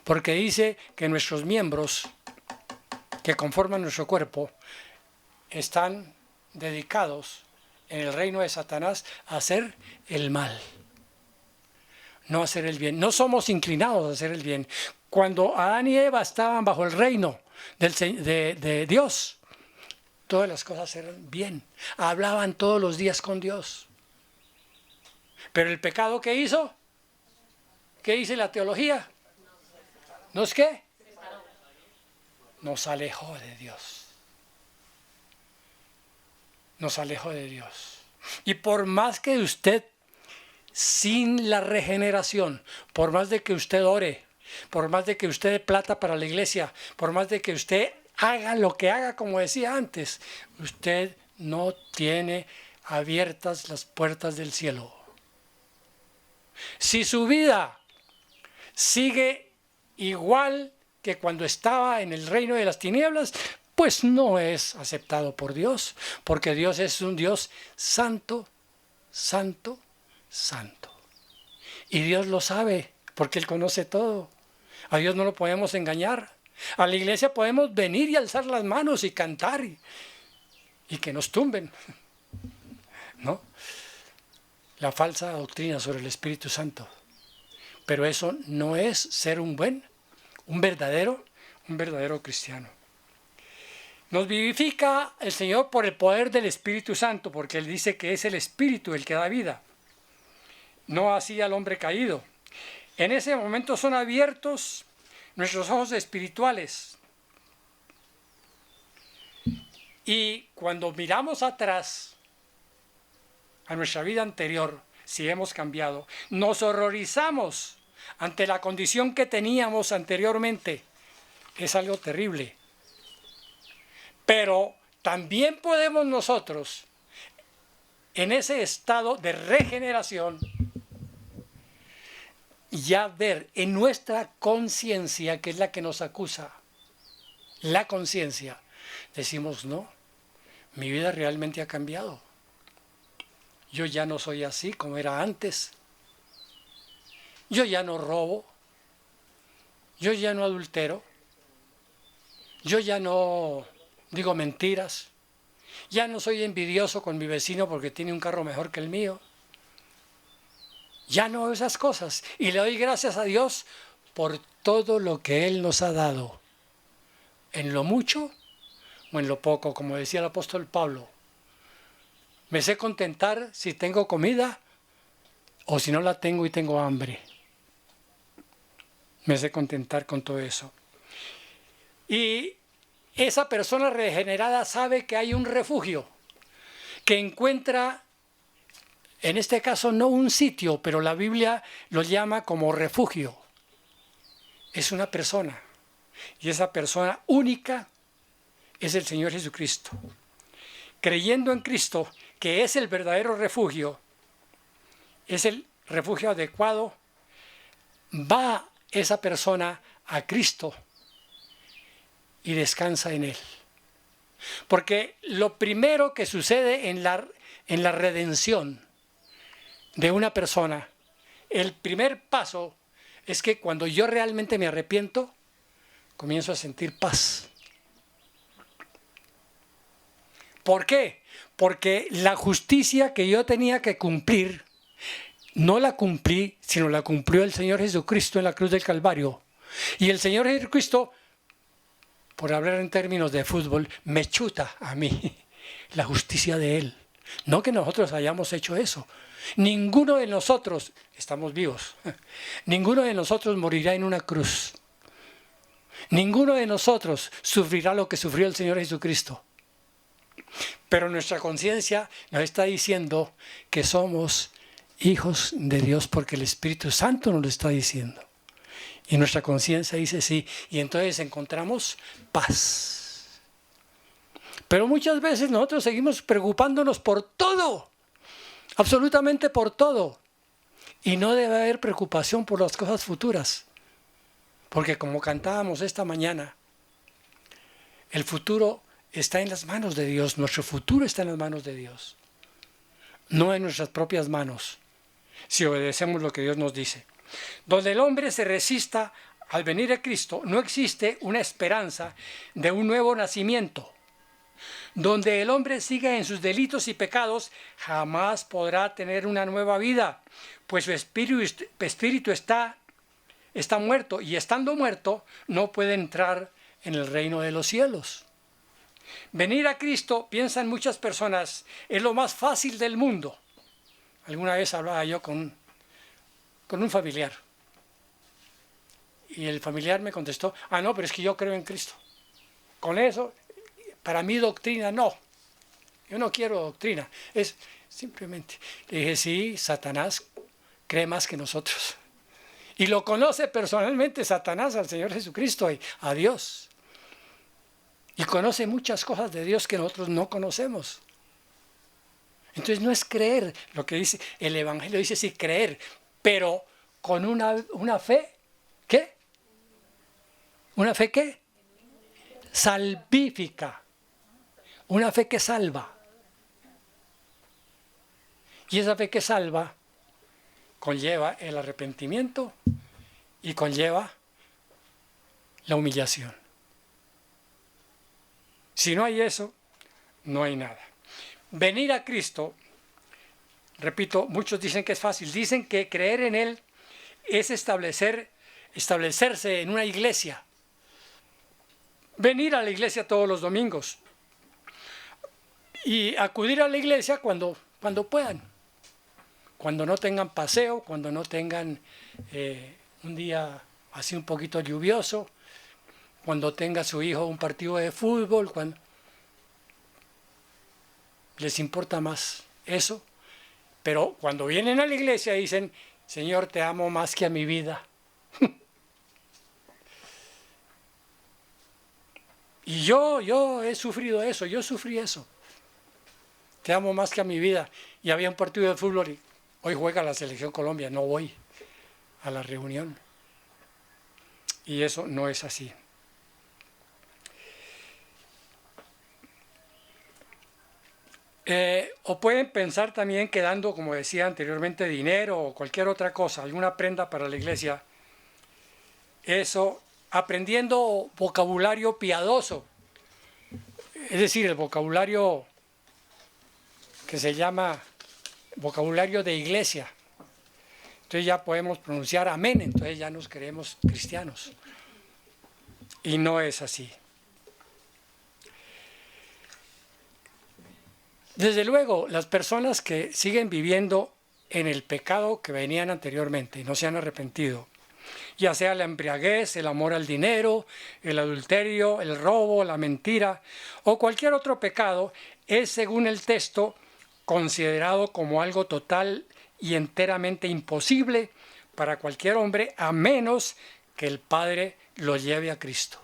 Speaker 1: Porque dice que nuestros miembros que conforman nuestro cuerpo están dedicados en el reino de Satanás a hacer el mal, no a hacer el bien. No somos inclinados a hacer el bien. Cuando Adán y Eva estaban bajo el reino de Dios, todas las cosas eran bien. Hablaban todos los días con Dios. Pero el pecado que hizo, ¿qué dice la teología? ¿No es qué? Nos alejó de Dios. Nos alejó de Dios. Y por más que usted, sin la regeneración, por más de que usted ore, por más de que usted dé plata para la iglesia, por más de que usted haga lo que haga, como decía antes, usted no tiene abiertas las puertas del cielo. Si su vida sigue igual que cuando estaba en el reino de las tinieblas, pues no es aceptado por Dios, porque Dios es un Dios santo, santo, santo. Y Dios lo sabe, porque Él conoce todo. A Dios no lo podemos engañar. A la iglesia podemos venir y alzar las manos y cantar y que nos tumben, ¿no? La falsa doctrina sobre el Espíritu Santo. Pero eso no es ser un verdadero cristiano. Nos vivifica el Señor por el poder del Espíritu Santo, porque Él dice que es el Espíritu el que da vida, no así al hombre caído. En ese momento son abiertos nuestros ojos espirituales. Y cuando miramos atrás a nuestra vida anterior, si hemos cambiado, nos horrorizamos ante la condición que teníamos anteriormente. Es algo terrible. Pero también podemos nosotros, en ese estado de regeneración, ya ver en nuestra conciencia, que es la que nos acusa, la conciencia, decimos, no, mi vida realmente ha cambiado. Yo ya no soy así como era antes. Yo ya no robo. Yo ya no adultero. Yo ya no digo mentiras. Ya no soy envidioso con mi vecino porque tiene un carro mejor que el mío. Ya no esas cosas. Y le doy gracias a Dios por todo lo que Él nos ha dado. En lo mucho o en lo poco, como decía el apóstol Pablo. Me sé contentar si tengo comida o si no la tengo y tengo hambre. Me sé contentar con todo eso. Y esa persona regenerada sabe que hay un refugio, que encuentra, en este caso no un sitio, pero la Biblia lo llama como refugio. Es una persona. Y esa persona única es el Señor Jesucristo. Creyendo en Cristo, que es el verdadero refugio, es el refugio adecuado, va esa persona a Cristo y descansa en Él. Porque lo primero que sucede en la redención de una persona, el primer paso es que cuando yo realmente me arrepiento, comienzo a sentir paz. ¿Por qué? Porque la justicia que yo tenía que cumplir, no la cumplí, sino la cumplió el Señor Jesucristo en la cruz del Calvario. Y el Señor Jesucristo, por hablar en términos de fútbol, me chuta a mí la justicia de Él. No que nosotros hayamos hecho eso. Ninguno de nosotros, estamos vivos, ninguno de nosotros morirá en una cruz. Ninguno de nosotros sufrirá lo que sufrió el Señor Jesucristo. Pero nuestra conciencia nos está diciendo que somos hijos de Dios porque el Espíritu Santo nos lo está diciendo. Y nuestra conciencia dice sí, y entonces encontramos paz. Pero muchas veces nosotros seguimos preocupándonos por todo, absolutamente por todo. Y no debe haber preocupación por las cosas futuras. Porque como cantábamos esta mañana, el futuro está en las manos de Dios, nuestro futuro está en las manos de Dios, no en nuestras propias manos, si obedecemos lo que Dios nos dice. Donde el hombre se resista al venir a Cristo, no existe una esperanza de un nuevo nacimiento. Donde el hombre sigue en sus delitos y pecados, jamás podrá tener una nueva vida, pues su espíritu está muerto, y estando muerto no puede entrar en el reino de los cielos. Venir a Cristo, piensan muchas personas, es lo más fácil del mundo. Alguna vez hablaba yo con un familiar, y el familiar me contestó, no, pero es que yo creo en Cristo. Con eso, para mí doctrina no, yo no quiero doctrina, es simplemente, le dije, sí, Satanás cree más que nosotros. Y lo conoce personalmente Satanás al Señor Jesucristo y a Dios. Y conoce muchas cosas de Dios que nosotros no conocemos. Entonces no es creer lo que dice el Evangelio, dice sí creer, pero con una fe, ¿qué? ¿Una fe qué? Salvífica. Una fe que salva. Y esa fe que salva conlleva el arrepentimiento y conlleva la humillación. Si no hay eso, no hay nada. Venir a Cristo, repito, muchos dicen que es fácil, dicen que creer en Él es establecerse en una iglesia. Venir a la iglesia todos los domingos y acudir a la iglesia cuando puedan. Cuando no tengan paseo, cuando no tengan un día así un poquito lluvioso, cuando tenga su hijo un partido de fútbol, cuando les importa más eso. Pero cuando vienen a la iglesia dicen, Señor, te amo más que a mi vida. Y yo he sufrido eso, yo sufrí eso. Te amo más que a mi vida. Y había un partido de fútbol y hoy juega la Selección Colombia, no voy a la reunión. Y eso no es así. O pueden pensar también que dando, como decía anteriormente, dinero o cualquier otra cosa, alguna prenda para la iglesia, eso, aprendiendo vocabulario piadoso, es decir, el vocabulario que se llama vocabulario de iglesia. Entonces ya podemos pronunciar amén, entonces ya nos creemos cristianos. Y no es así. Desde luego, las personas que siguen viviendo en el pecado que venían anteriormente y no se han arrepentido, ya sea la embriaguez, el amor al dinero, el adulterio, el robo, la mentira o cualquier otro pecado, es según el texto considerado como algo total y enteramente imposible para cualquier hombre a menos que el Padre lo lleve a Cristo.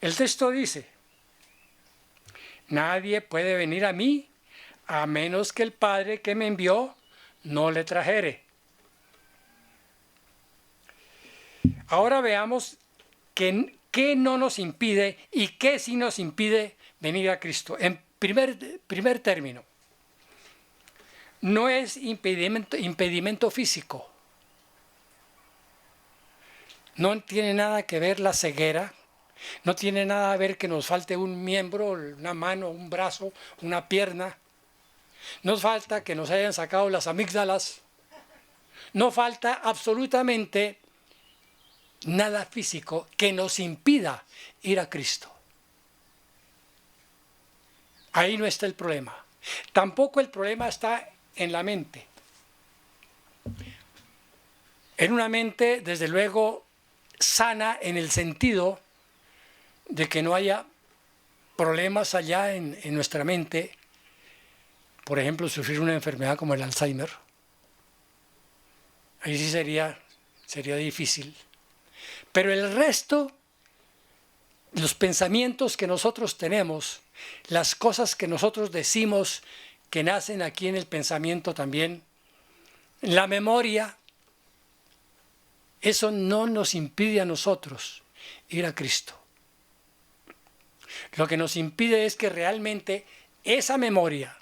Speaker 1: El texto dice, nadie puede venir a mí a menos que el Padre que me envió no le trajere. Ahora veamos qué no nos impide y qué sí nos impide venir a Cristo. En primer término, no es impedimento físico. No tiene nada que ver la ceguera, no tiene nada que ver que nos falte un miembro, una mano, un brazo, una pierna. No falta que nos hayan sacado las amígdalas. No falta absolutamente nada físico que nos impida ir a Cristo. Ahí no está el problema. Tampoco el problema está en la mente. En una mente, desde luego, sana en el sentido de que no haya problemas allá en nuestra mente. Por ejemplo, sufrir una enfermedad como el Alzheimer. Ahí sí sería difícil. Pero el resto, los pensamientos que nosotros tenemos, las cosas que nosotros decimos que nacen aquí en el pensamiento también, la memoria, eso no nos impide a nosotros ir a Cristo. Lo que nos impide es que realmente esa memoria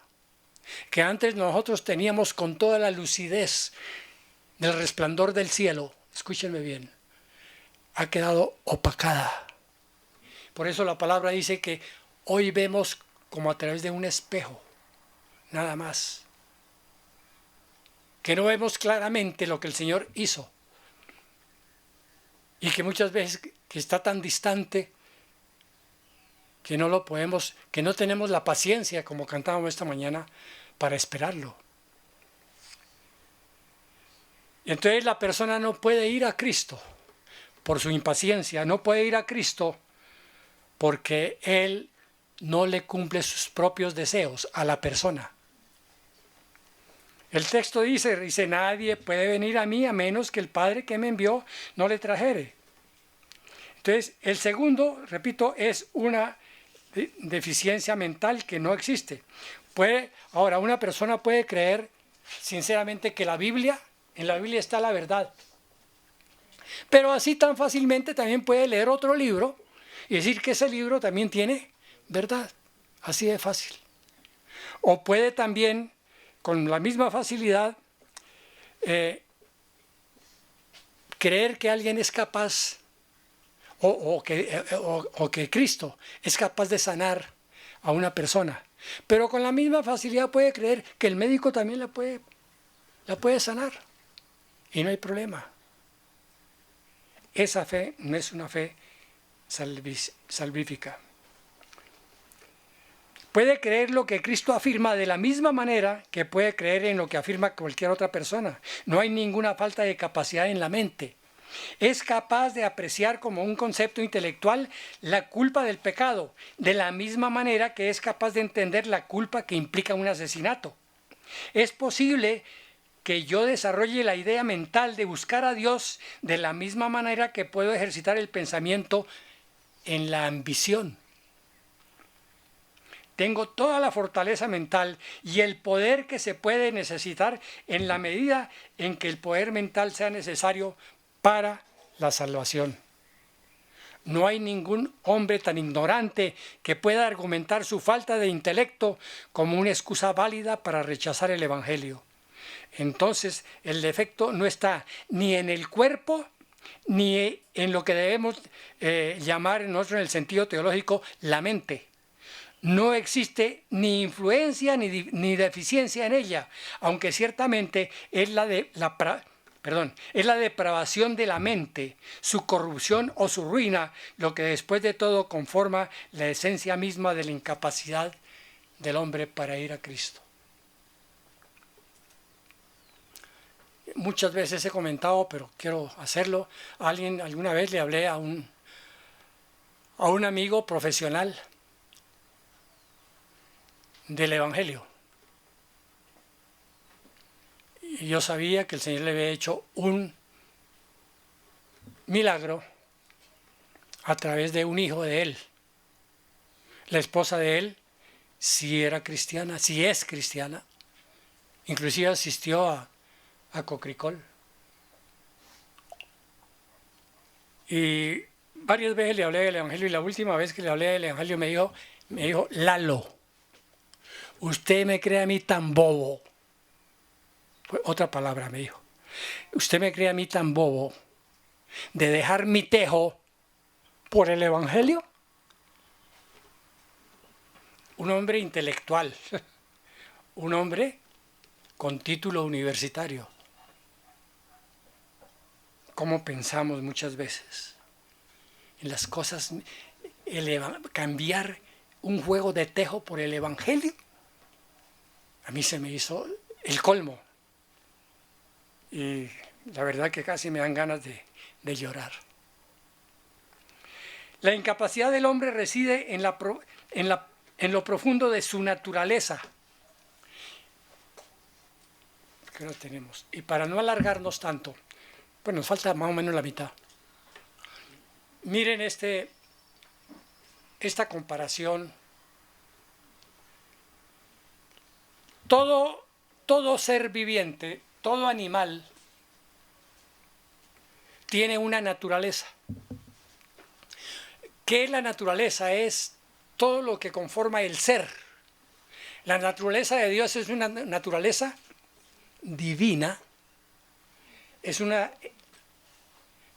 Speaker 1: que antes nosotros teníamos con toda la lucidez del resplandor del cielo, escúchenme bien, ha quedado opacada. Por eso la palabra dice que hoy vemos como a través de un espejo, nada más. Que no vemos claramente lo que el Señor hizo. Y que muchas veces que está tan distante que no lo podemos, que no tenemos la paciencia, como cantábamos esta mañana, para esperarlo. Y entonces la persona no puede ir a Cristo por su impaciencia, no puede ir a Cristo porque Él no le cumple sus propios deseos a la persona. El texto dice, nadie puede venir a mí a menos que el Padre que me envió no le trajere. Entonces, el segundo, repito, es una deficiencia mental que no existe. Ahora, una persona puede creer sinceramente que en la Biblia está la verdad. Pero así tan fácilmente también puede leer otro libro y decir que ese libro también tiene verdad. Así de fácil. O puede también, con la misma facilidad, creer que alguien es capaz o que Cristo es capaz de sanar a una persona. Pero con la misma facilidad puede creer que el médico también la puede sanar. Y no hay problema. Esa fe no es una fe salvífica. Puede creer lo que Cristo afirma de la misma manera que puede creer en lo que afirma cualquier otra persona. No hay ninguna falta de capacidad en la mente. Es capaz de apreciar como un concepto intelectual la culpa del pecado, de la misma manera que es capaz de entender la culpa que implica un asesinato. Es posible que yo desarrolle la idea mental de buscar a Dios de la misma manera que puedo ejercitar el pensamiento en la ambición. Tengo toda la fortaleza mental y el poder que se puede necesitar en la medida en que el poder mental sea necesario para la salvación. No hay ningún hombre tan ignorante que pueda argumentar su falta de intelecto como una excusa válida para rechazar el Evangelio. Entonces, el defecto no está ni en el cuerpo, ni en lo que debemos llamar nosotros en el sentido teológico la mente. No existe ni influencia ni deficiencia en ella, aunque ciertamente es la depravación de la mente, su corrupción o su ruina, lo que después de todo conforma la esencia misma de la incapacidad del hombre para ir a Cristo. Muchas veces he comentado, pero quiero hacerlo. Alguna vez le hablé a un amigo profesional del Evangelio. Y yo sabía que el Señor le había hecho un milagro a través de un hijo de él. La esposa de él, si era cristiana, si es cristiana, inclusive asistió a a Cocricol. Y varias veces le hablé del Evangelio y la última vez que le hablé del Evangelio me dijo, Lalo, usted me cree a mí tan bobo. Fue otra palabra me dijo. Usted me cree a mí tan bobo de dejar mi tejo por el Evangelio. Un hombre intelectual, un hombre con título universitario. ¿Cómo pensamos muchas veces en las cosas? Cambiar un juego de tejo por el Evangelio, a mí se me hizo el colmo. Y la verdad que casi me dan ganas de llorar. La incapacidad del hombre reside en lo profundo de su naturaleza. Que lo tenemos. Y para no alargarnos tanto, pues nos falta más o menos la mitad. Miren esta comparación. Todo ser viviente, todo animal, tiene una naturaleza. ¿Qué es la naturaleza? Es todo lo que conforma el ser. La naturaleza de Dios es una naturaleza divina.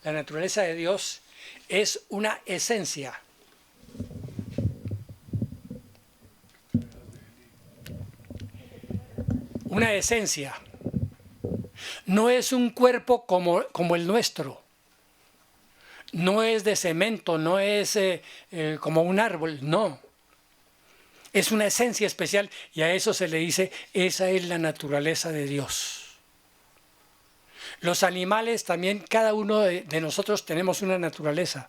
Speaker 1: La naturaleza de Dios es una esencia. Una esencia. No es un cuerpo como el nuestro. No es de cemento, no es como un árbol, no. Es una esencia especial y a eso se le dice, esa es la naturaleza de Dios. Los animales también, cada uno de nosotros tenemos una naturaleza.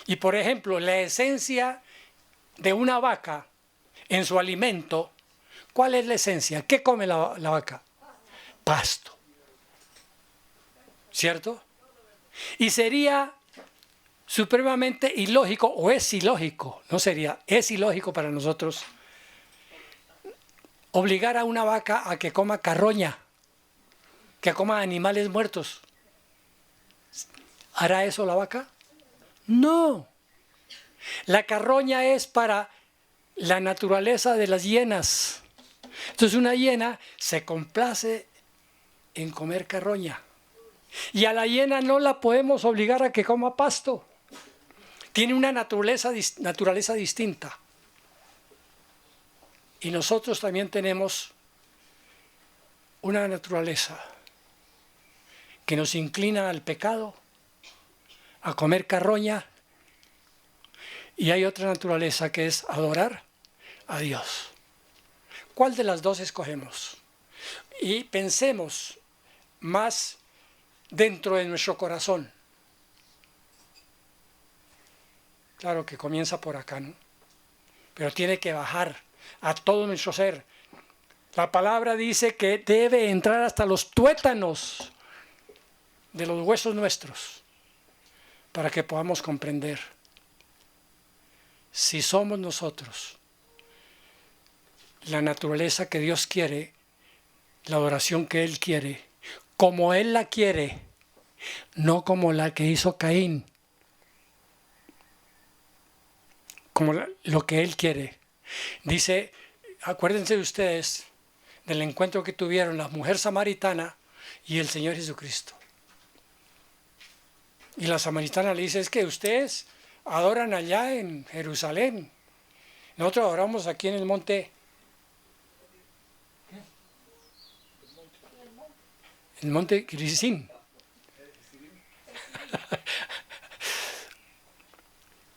Speaker 1: Y por ejemplo, la esencia de una vaca en su alimento, ¿cuál es la esencia? ¿Qué come la vaca? Pasto. ¿Cierto? Y sería supremamente ilógico, o es ilógico, no sería, es ilógico para nosotros obligar a una vaca a que coma carroña, que coma animales muertos. ¿Hará eso la vaca? No. La carroña es para la naturaleza de las hienas. Entonces una hiena se complace en comer carroña. Y a la hiena no la podemos obligar a que coma pasto. Tiene una naturaleza distinta. Y nosotros también tenemos una naturaleza que nos inclina al pecado, a comer carroña. Y hay otra naturaleza que es adorar a Dios. ¿Cuál de las dos escogemos? Y pensemos más dentro de nuestro corazón. Claro que comienza por acá, ¿no? Pero tiene que bajar a todo nuestro ser. La palabra dice que debe entrar hasta los tuétanos de los huesos nuestros para que podamos comprender. Si somos nosotros la naturaleza que Dios quiere, la adoración que Él quiere, como Él la quiere, no como la que hizo Caín, como lo que Él quiere. Dice, acuérdense ustedes del encuentro que tuvieron la mujer samaritana y el Señor Jesucristo. Y la samaritana le dice, es que ustedes adoran allá en Jerusalén. Nosotros adoramos aquí en el monte. El monte Gerizim.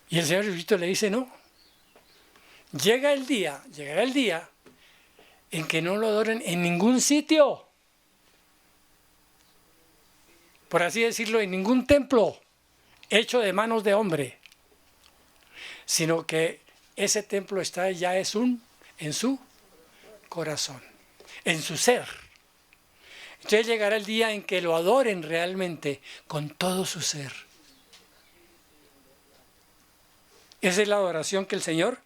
Speaker 1: Y el Señor Jesucristo le dice, no. Llegará el día en que no lo adoren en ningún sitio. Por así decirlo, en ningún templo hecho de manos de hombre. Sino que ese templo está ya en su corazón, en su ser. Entonces llegará el día en que lo adoren realmente con todo su ser. Esa es la adoración que el Señor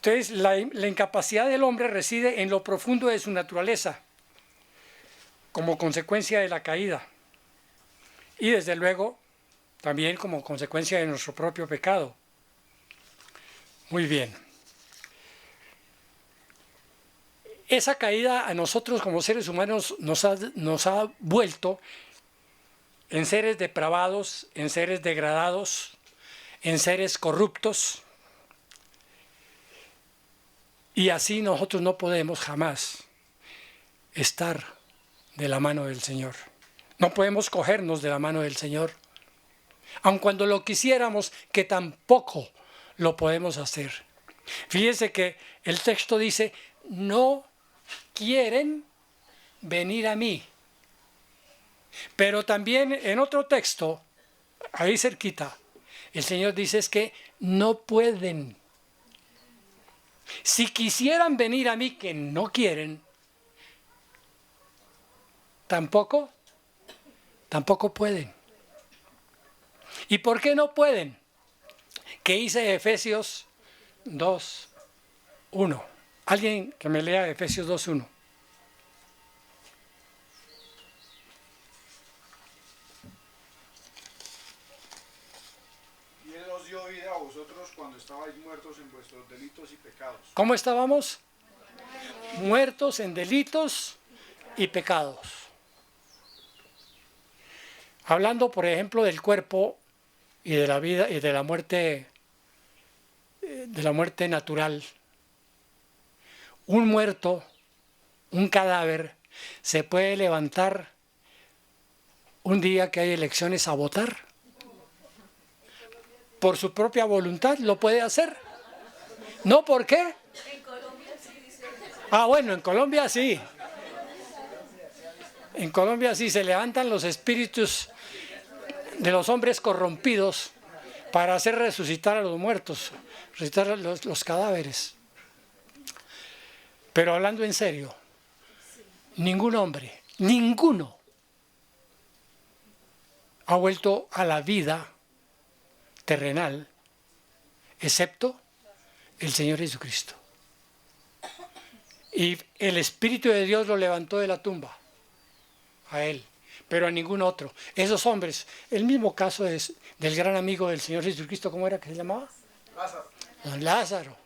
Speaker 1: Entonces, la incapacidad del hombre reside en lo profundo de su naturaleza, como consecuencia de la caída. Y desde luego, también como consecuencia de nuestro propio pecado. Muy bien. Esa caída a nosotros como seres humanos nos ha vuelto en seres depravados, en seres degradados, en seres corruptos. Y así nosotros no podemos jamás estar de la mano del Señor. No podemos cogernos de la mano del Señor. Aun cuando lo quisiéramos, que tampoco lo podemos hacer. Fíjense que el texto dice, no quieren venir a mí. Pero también en otro texto, ahí cerquita, el Señor dice es que no pueden. Si quisieran venir a mí, que no quieren, tampoco pueden. ¿Y por qué no pueden? ¿Qué dice Efesios 2:1? Alguien que me lea Efesios 2:1.
Speaker 2: Y Él os dio vida a vosotros cuando estabais muertos en vuestros delitos y pecados.
Speaker 1: ¿Cómo estábamos? Muertos en delitos y pecados. Hablando, por ejemplo, del cuerpo y de la vida y de la muerte natural. Un muerto, un cadáver, se puede levantar un día que hay elecciones a votar. Por su propia voluntad lo puede hacer. ¿No por qué?
Speaker 3: En Colombia sí dice.
Speaker 1: Bueno, en Colombia sí. En Colombia sí se levantan los espíritus de los hombres corrompidos para hacer resucitar a los muertos, resucitar a los cadáveres. Pero hablando en serio, ningún hombre, ninguno, ha vuelto a la vida terrenal, excepto el Señor Jesucristo. Y el Espíritu de Dios lo levantó de la tumba, a él, pero a ningún otro. Esos hombres, el mismo caso es del gran amigo del Señor Jesucristo, ¿cómo era que se llamaba?
Speaker 2: Lázaro.
Speaker 1: Don Lázaro.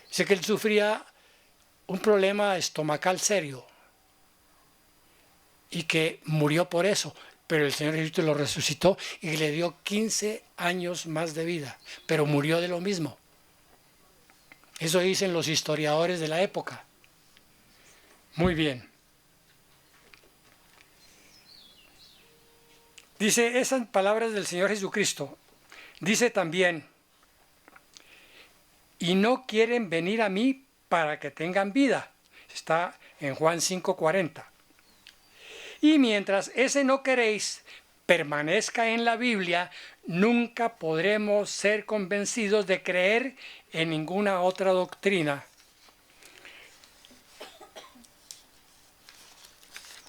Speaker 1: Dice que él sufría un problema estomacal serio y que murió por eso, pero el Señor Jesucristo lo resucitó y le dio 15 años más de vida, pero murió de lo mismo. Eso dicen los historiadores de la época. Muy bien. Dice esas palabras del Señor Jesucristo. Dice también, y no quieren venir a mí para que tengan vida. Está en Juan 5:40. Y mientras ese no queréis permanezca en la Biblia, nunca podremos ser convencidos de creer en ninguna otra doctrina.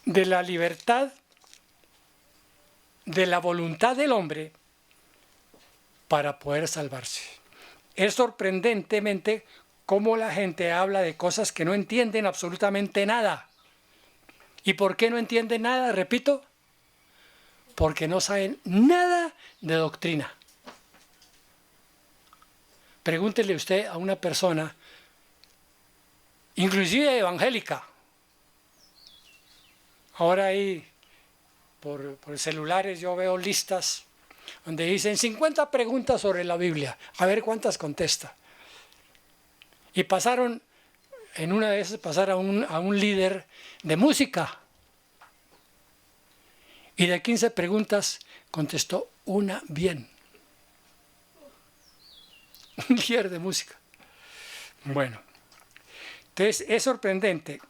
Speaker 1: De la libertad, de la voluntad del hombre para poder salvarse. Es sorprendentemente cómo la gente habla de cosas que no entienden absolutamente nada. ¿Y por qué no entienden nada? Repito, porque no saben nada de doctrina. Pregúntele usted a una persona, inclusive evangélica. Ahora ahí, por celulares, yo veo listas donde dicen 50 preguntas sobre la Biblia. A ver cuántas contesta. Y pasaron, en una de esas, pasaron a un líder de música. Y de 15 preguntas contestó una bien. Un líder de música. Bueno, entonces es sorprendente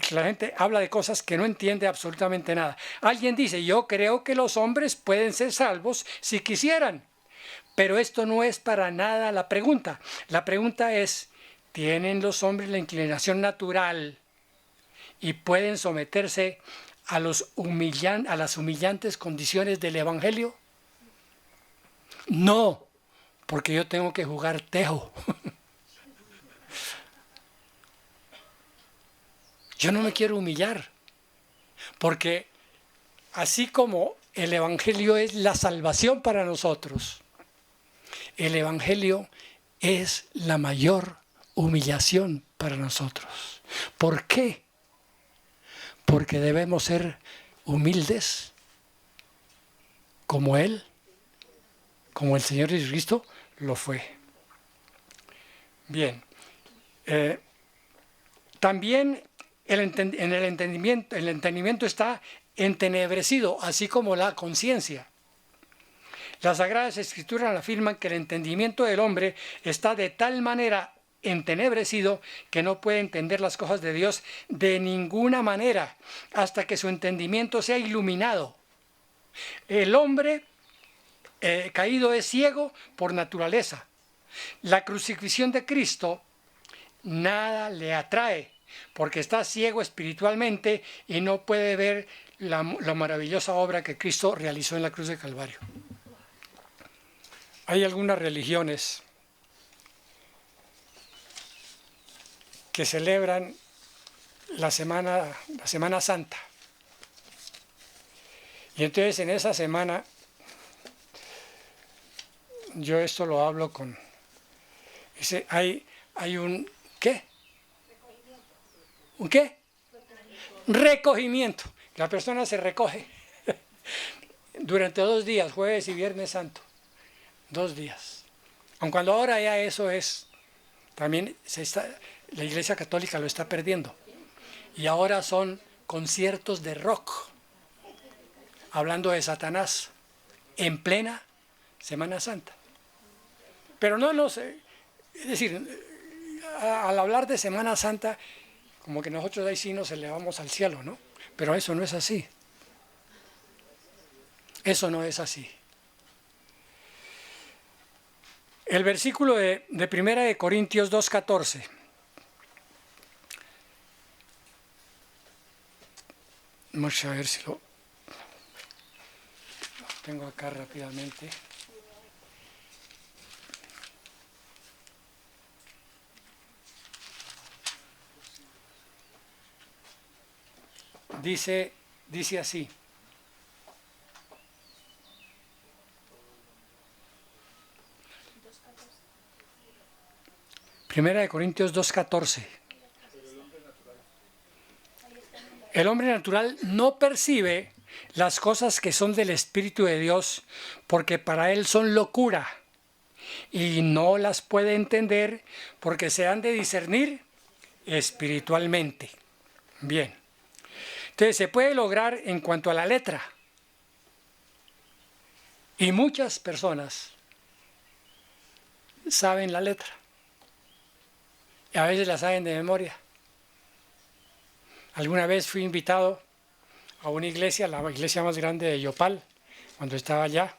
Speaker 1: que la gente habla de cosas que no entiende absolutamente nada. Alguien dice, yo creo que los hombres pueden ser salvos si quisieran. Pero esto no es para nada la pregunta. La pregunta es, ¿tienen los hombres la inclinación natural y pueden someterse a las humillantes condiciones del Evangelio? No, porque yo tengo que jugar tejo. Yo no me quiero humillar, porque así como el Evangelio es la salvación para nosotros, el Evangelio es la mayor humillación para nosotros. ¿Por qué? Porque debemos ser humildes como Él, como el Señor Jesucristo lo fue. Bien. También el entendimiento está entenebrecido, así como la conciencia. Las Sagradas Escrituras afirman que el entendimiento del hombre está de tal manera entenebrecido que no puede entender las cosas de Dios de ninguna manera hasta que su entendimiento sea iluminado. El hombre caído es ciego por naturaleza. La crucifixión de Cristo nada le atrae porque está ciego espiritualmente y no puede ver la maravillosa obra que Cristo realizó en la cruz de Calvario. Hay algunas religiones que celebran la Semana Santa. Y entonces en esa semana, yo esto lo hablo con... Dice, hay un... ¿qué? ¿Un qué? Recogimiento. La persona se recoge durante 2 días, jueves y viernes santo. 2 días. Aun cuando ahora ya eso es, también la Iglesia Católica lo está perdiendo. Y ahora son conciertos de rock, hablando de Satanás, en plena Semana Santa. Pero no sé, es decir, al hablar de Semana Santa, como que nosotros ahí sí nos elevamos al cielo, ¿no? Pero eso no es así. Eso no es así. El versículo de 1 Corintios 2:14. Vamos a ver si lo tengo acá rápidamente. Dice así. Primera de Corintios 2:14. El hombre natural no percibe las cosas que son del Espíritu de Dios porque para él son locura y no las puede entender porque se han de discernir espiritualmente. Bien. Entonces se puede lograr en cuanto a la letra. Y muchas personas saben la letra. Y a veces la saben de memoria. Alguna vez fui invitado a una iglesia, la iglesia más grande de Yopal, cuando estaba allá,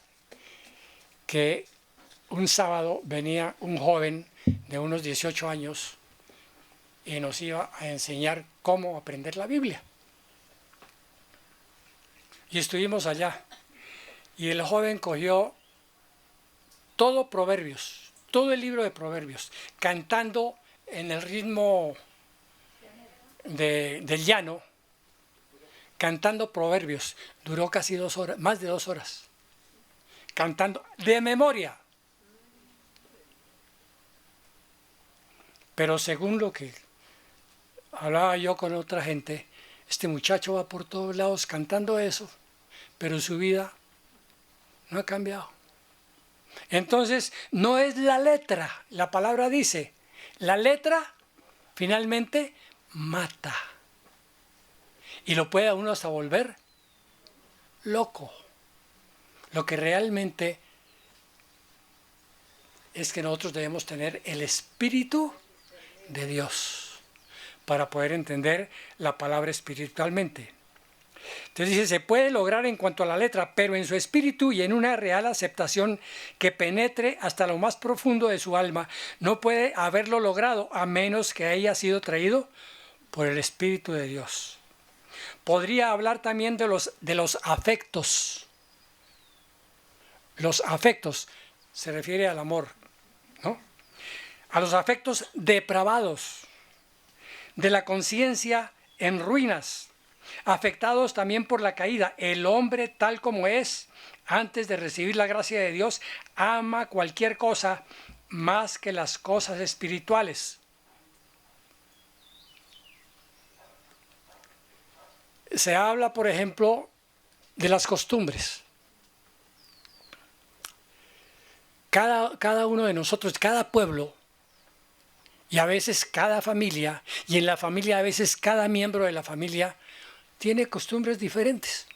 Speaker 1: que un sábado venía un joven de unos 18 años y nos iba a enseñar cómo aprender la Biblia. Y estuvimos allá. Y el joven cogió todo Proverbios, todo el libro de Proverbios, cantando en el ritmo del llano, cantando Proverbios. Duró casi 2 horas, más de 2 horas, cantando de memoria. Pero según lo que hablaba yo con otra gente, este muchacho va por todos lados cantando eso, pero su vida no ha cambiado. Entonces, no es la letra. La palabra dice, la letra finalmente mata. Y lo puede a uno hasta volver loco. Lo que realmente es que nosotros debemos tener el Espíritu de Dios para poder entender la palabra espiritualmente. Entonces dice, se puede lograr en cuanto a la letra, pero en su espíritu y en una real aceptación que penetre hasta lo más profundo de su alma, no puede haberlo logrado a menos que haya sido traído por el Espíritu de Dios. Podría hablar también de los afectos. Los afectos se refiere al amor, ¿no? A los afectos depravados, de la conciencia en ruinas, afectados también por la caída. El hombre tal como es, antes de recibir la gracia de Dios, ama cualquier cosa más que las cosas espirituales. Se habla, por ejemplo, de las costumbres. Cada uno de nosotros, cada pueblo, y a veces cada familia, y en la familia a veces cada miembro de la familia, tiene costumbres diferentes.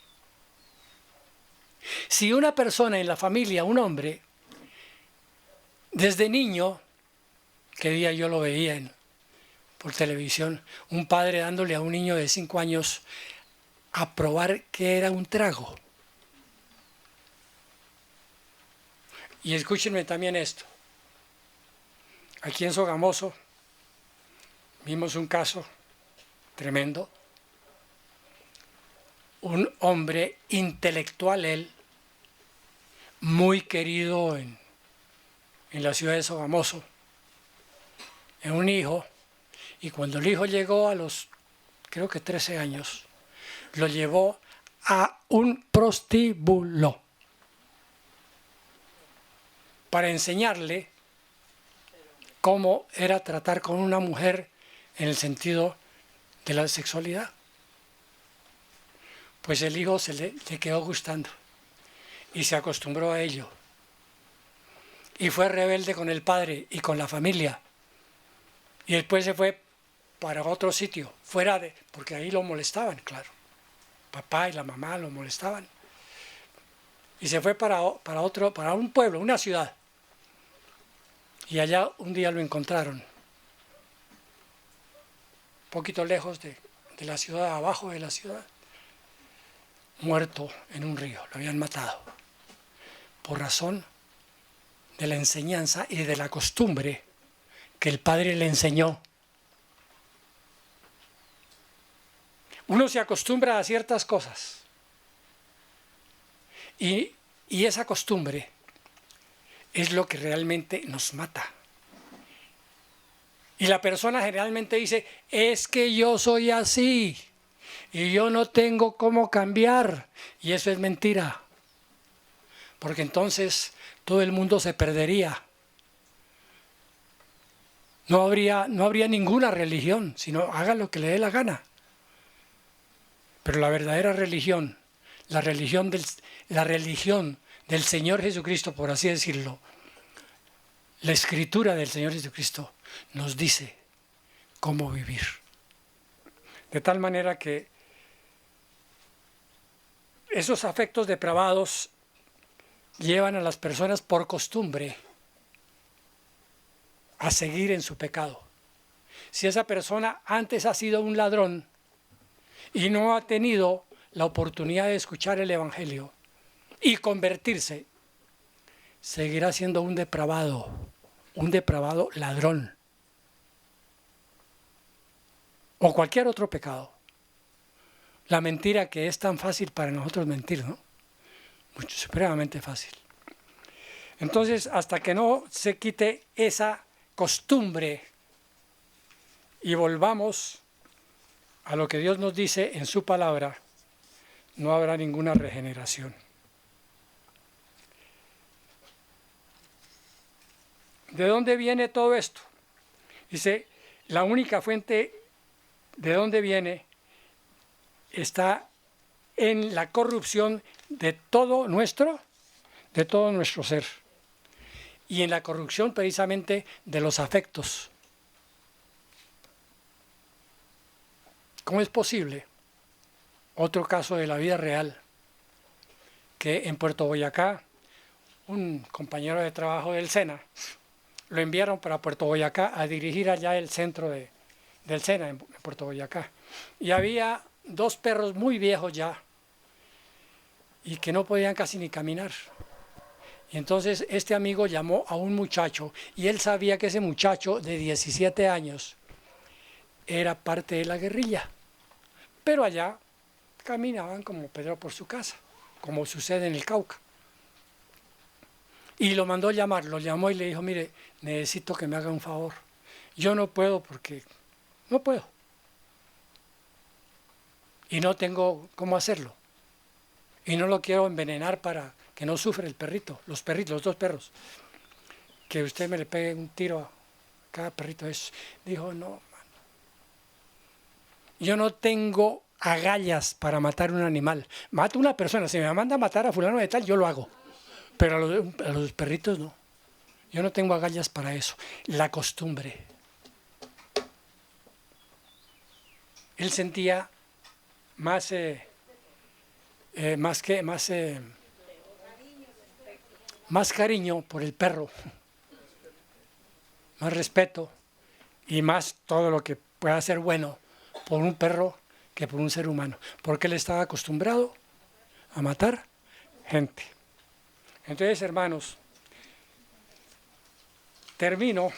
Speaker 1: Si una persona en la familia, un hombre, desde niño, que día yo lo veía por televisión, un padre dándole a un niño de 5 años a probar qué era un trago. Y escúchenme también esto. Aquí en Sogamoso vimos un caso tremendo. Un hombre intelectual, él, muy querido en la ciudad de Sogamoso, en un hijo, y cuando el hijo llegó a los, creo que 13 años, lo llevó a un prostíbulo para enseñarle cómo era tratar con una mujer en el sentido de la sexualidad. Pues el hijo le quedó gustando y se acostumbró a ello. Y fue rebelde con el padre y con la familia. Y después se fue para otro sitio, porque ahí lo molestaban, claro. Papá y la mamá lo molestaban. Y se fue para un pueblo, una ciudad. Y allá un día lo encontraron, un poquito lejos de la ciudad, abajo de la ciudad, muerto en un río, lo habían matado, por razón de la enseñanza y de la costumbre que el padre le enseñó. Uno se acostumbra a ciertas cosas y esa costumbre es lo que realmente nos mata. Y la persona generalmente dice, es que yo soy así y yo no tengo cómo cambiar. Y eso es mentira, porque entonces todo el mundo se perdería. No habría ninguna religión, sino haga lo que le dé la gana. Pero la verdadera religión, la religión del Señor Jesucristo, por así decirlo, la escritura del Señor Jesucristo nos dice cómo vivir. De tal manera que esos afectos depravados llevan a las personas por costumbre a seguir en su pecado. Si esa persona antes ha sido un ladrón y no ha tenido la oportunidad de escuchar el Evangelio y convertirse, seguirá siendo un depravado ladrón o cualquier otro pecado. La mentira, que es tan fácil para nosotros mentir, ¿no? Supremamente fácil. Entonces, hasta que no se quite esa costumbre y volvamos a lo que Dios nos dice en su palabra, no habrá ninguna regeneración. ¿De dónde viene todo esto? Dice, la única fuente de dónde viene está en la corrupción de todo nuestro ser. Y en la corrupción precisamente de los afectos. ¿Cómo es posible? Otro caso de la vida real, que en Puerto Boyacá, un compañero de trabajo del SENA, lo enviaron para Puerto Boyacá a dirigir allá el centro del SENA en Puerto Boyacá. Y había 2 perros muy viejos ya y que no podían casi ni caminar. Y entonces este amigo llamó a un muchacho y él sabía que ese muchacho de 17 años era parte de la guerrilla. Pero allá caminaban como Pedro por su casa, como sucede en el Cauca. Y lo mandó llamar, lo llamó y le dijo, mire, necesito que me haga un favor. Yo no puedo porque no puedo. y no tengo cómo hacerlo. Y no lo quiero envenenar para que no sufra el perrito, los perritos, los dos perros. Que usted me le pegue un tiro a cada perrito. Dijo, no, mano. Yo no tengo agallas para matar un animal. Mato a una persona. Si me manda a matar a fulano de tal, yo lo hago. Pero a los perritos no. Yo no tengo agallas para eso. La costumbre. Él sentía más cariño por el perro, más respeto y más todo lo que pueda ser bueno por un perro que por un ser humano, porque él estaba acostumbrado a matar gente. Entonces, hermanos, termino,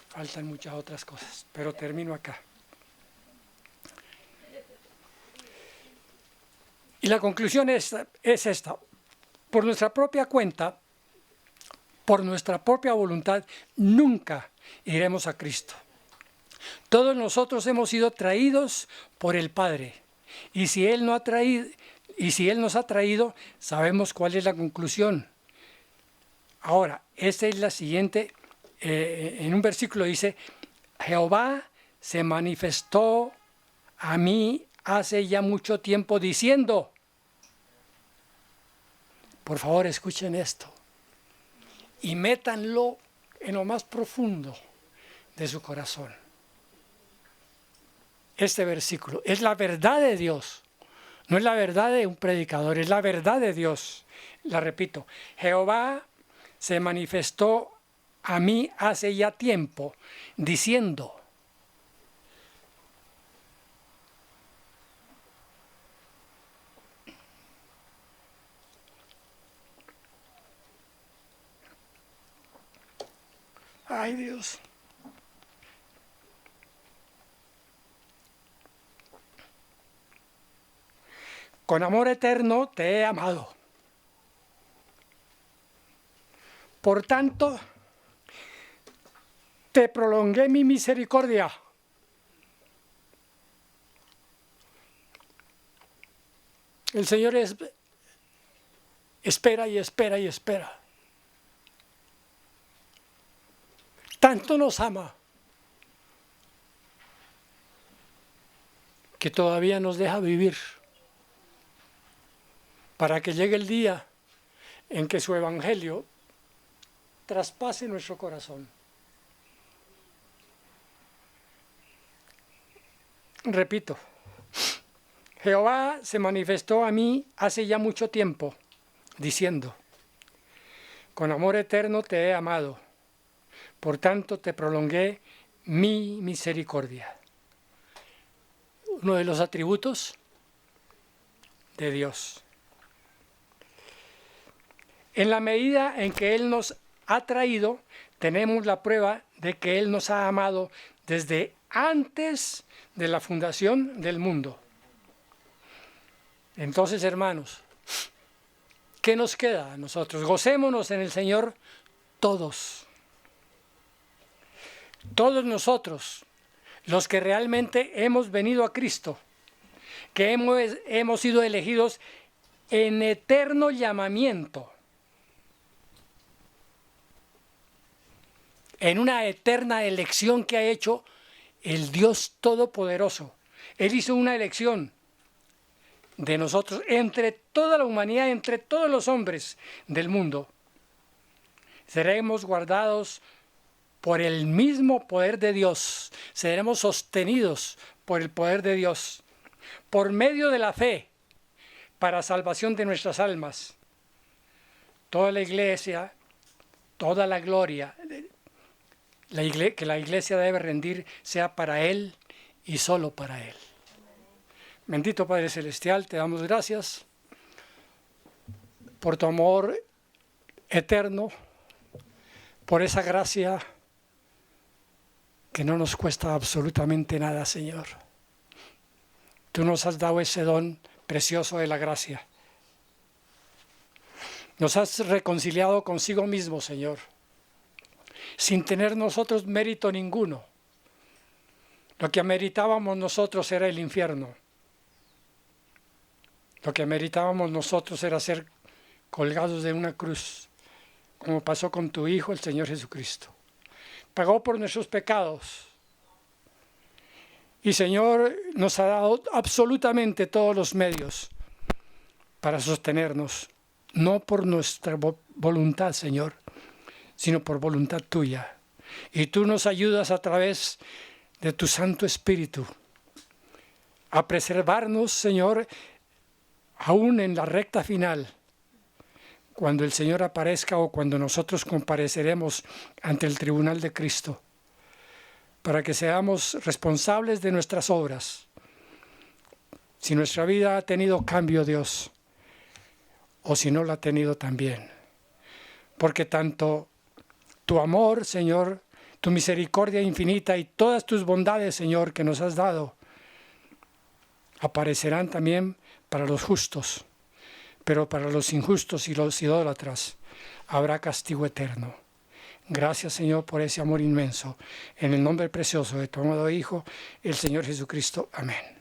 Speaker 1: faltan muchas otras cosas, pero termino acá. Y la conclusión es esta. Por nuestra propia cuenta, por nuestra propia voluntad, nunca iremos a Cristo. Todos nosotros hemos sido traídos por el Padre. Y si Él nos ha traído, sabemos cuál es la conclusión. Ahora, esta es la siguiente. En un versículo dice, Jehová se manifestó a mí hace ya mucho tiempo diciendo. Por favor, escuchen esto y métanlo en lo más profundo de su corazón. Este versículo es la verdad de Dios, no es la verdad de un predicador, es la verdad de Dios. La repito, Jehová se manifestó a mí hace ya tiempo diciendo. Ay, Dios. Con amor eterno te he amado. Por tanto, te prolongué mi misericordia. El Señor espera y espera y espera. Tanto nos ama que todavía nos deja vivir para que llegue el día en que su evangelio traspase nuestro corazón. Repito, Jehová se manifestó a mí hace ya mucho tiempo, diciendo, con amor eterno te he amado. Por tanto, te prolongué mi misericordia. Uno de los atributos de Dios. En la medida en que Él nos ha traído, tenemos la prueba de que Él nos ha amado desde antes de la fundación del mundo. Entonces, hermanos, ¿qué nos queda a nosotros? Gocémonos en el Señor todos. Todos nosotros, los que realmente hemos venido a Cristo, que hemos sido elegidos en eterno llamamiento, en una eterna elección que ha hecho el Dios Todopoderoso. Él hizo una elección de nosotros entre toda la humanidad, entre todos los hombres del mundo. Seremos guardados por el mismo poder de Dios, seremos sostenidos por el poder de Dios, por medio de la fe, para salvación de nuestras almas. Toda la iglesia, toda la gloria que la iglesia debe rendir sea para Él y solo para Él. Bendito Padre Celestial, te damos gracias por tu amor eterno, por esa gracia que no nos cuesta absolutamente nada, Señor. Tú nos has dado ese don precioso de la gracia. Nos has reconciliado consigo mismo, Señor, sin tener nosotros mérito ninguno. Lo que meritábamos nosotros era el infierno. Lo que meritábamos nosotros era ser colgados de una cruz, como pasó con tu Hijo, el Señor Jesucristo. Pagó por nuestros pecados. Y Señor, nos ha dado absolutamente todos los medios para sostenernos, no por nuestra voluntad, Señor, sino por voluntad tuya. Y tú nos ayudas a través de tu Santo Espíritu a preservarnos, Señor, aún en la recta final, cuando el Señor aparezca o cuando nosotros compareceremos ante el tribunal de Cristo, para que seamos responsables de nuestras obras. Si nuestra vida ha tenido cambio, Dios, o si no la ha tenido también. Porque tanto tu amor, Señor, tu misericordia infinita y todas tus bondades, Señor, que nos has dado, aparecerán también para los justos, pero para los injustos y los idólatras habrá castigo eterno. Gracias, Señor, por ese amor inmenso. En el nombre precioso de tu amado Hijo, el Señor Jesucristo. Amén.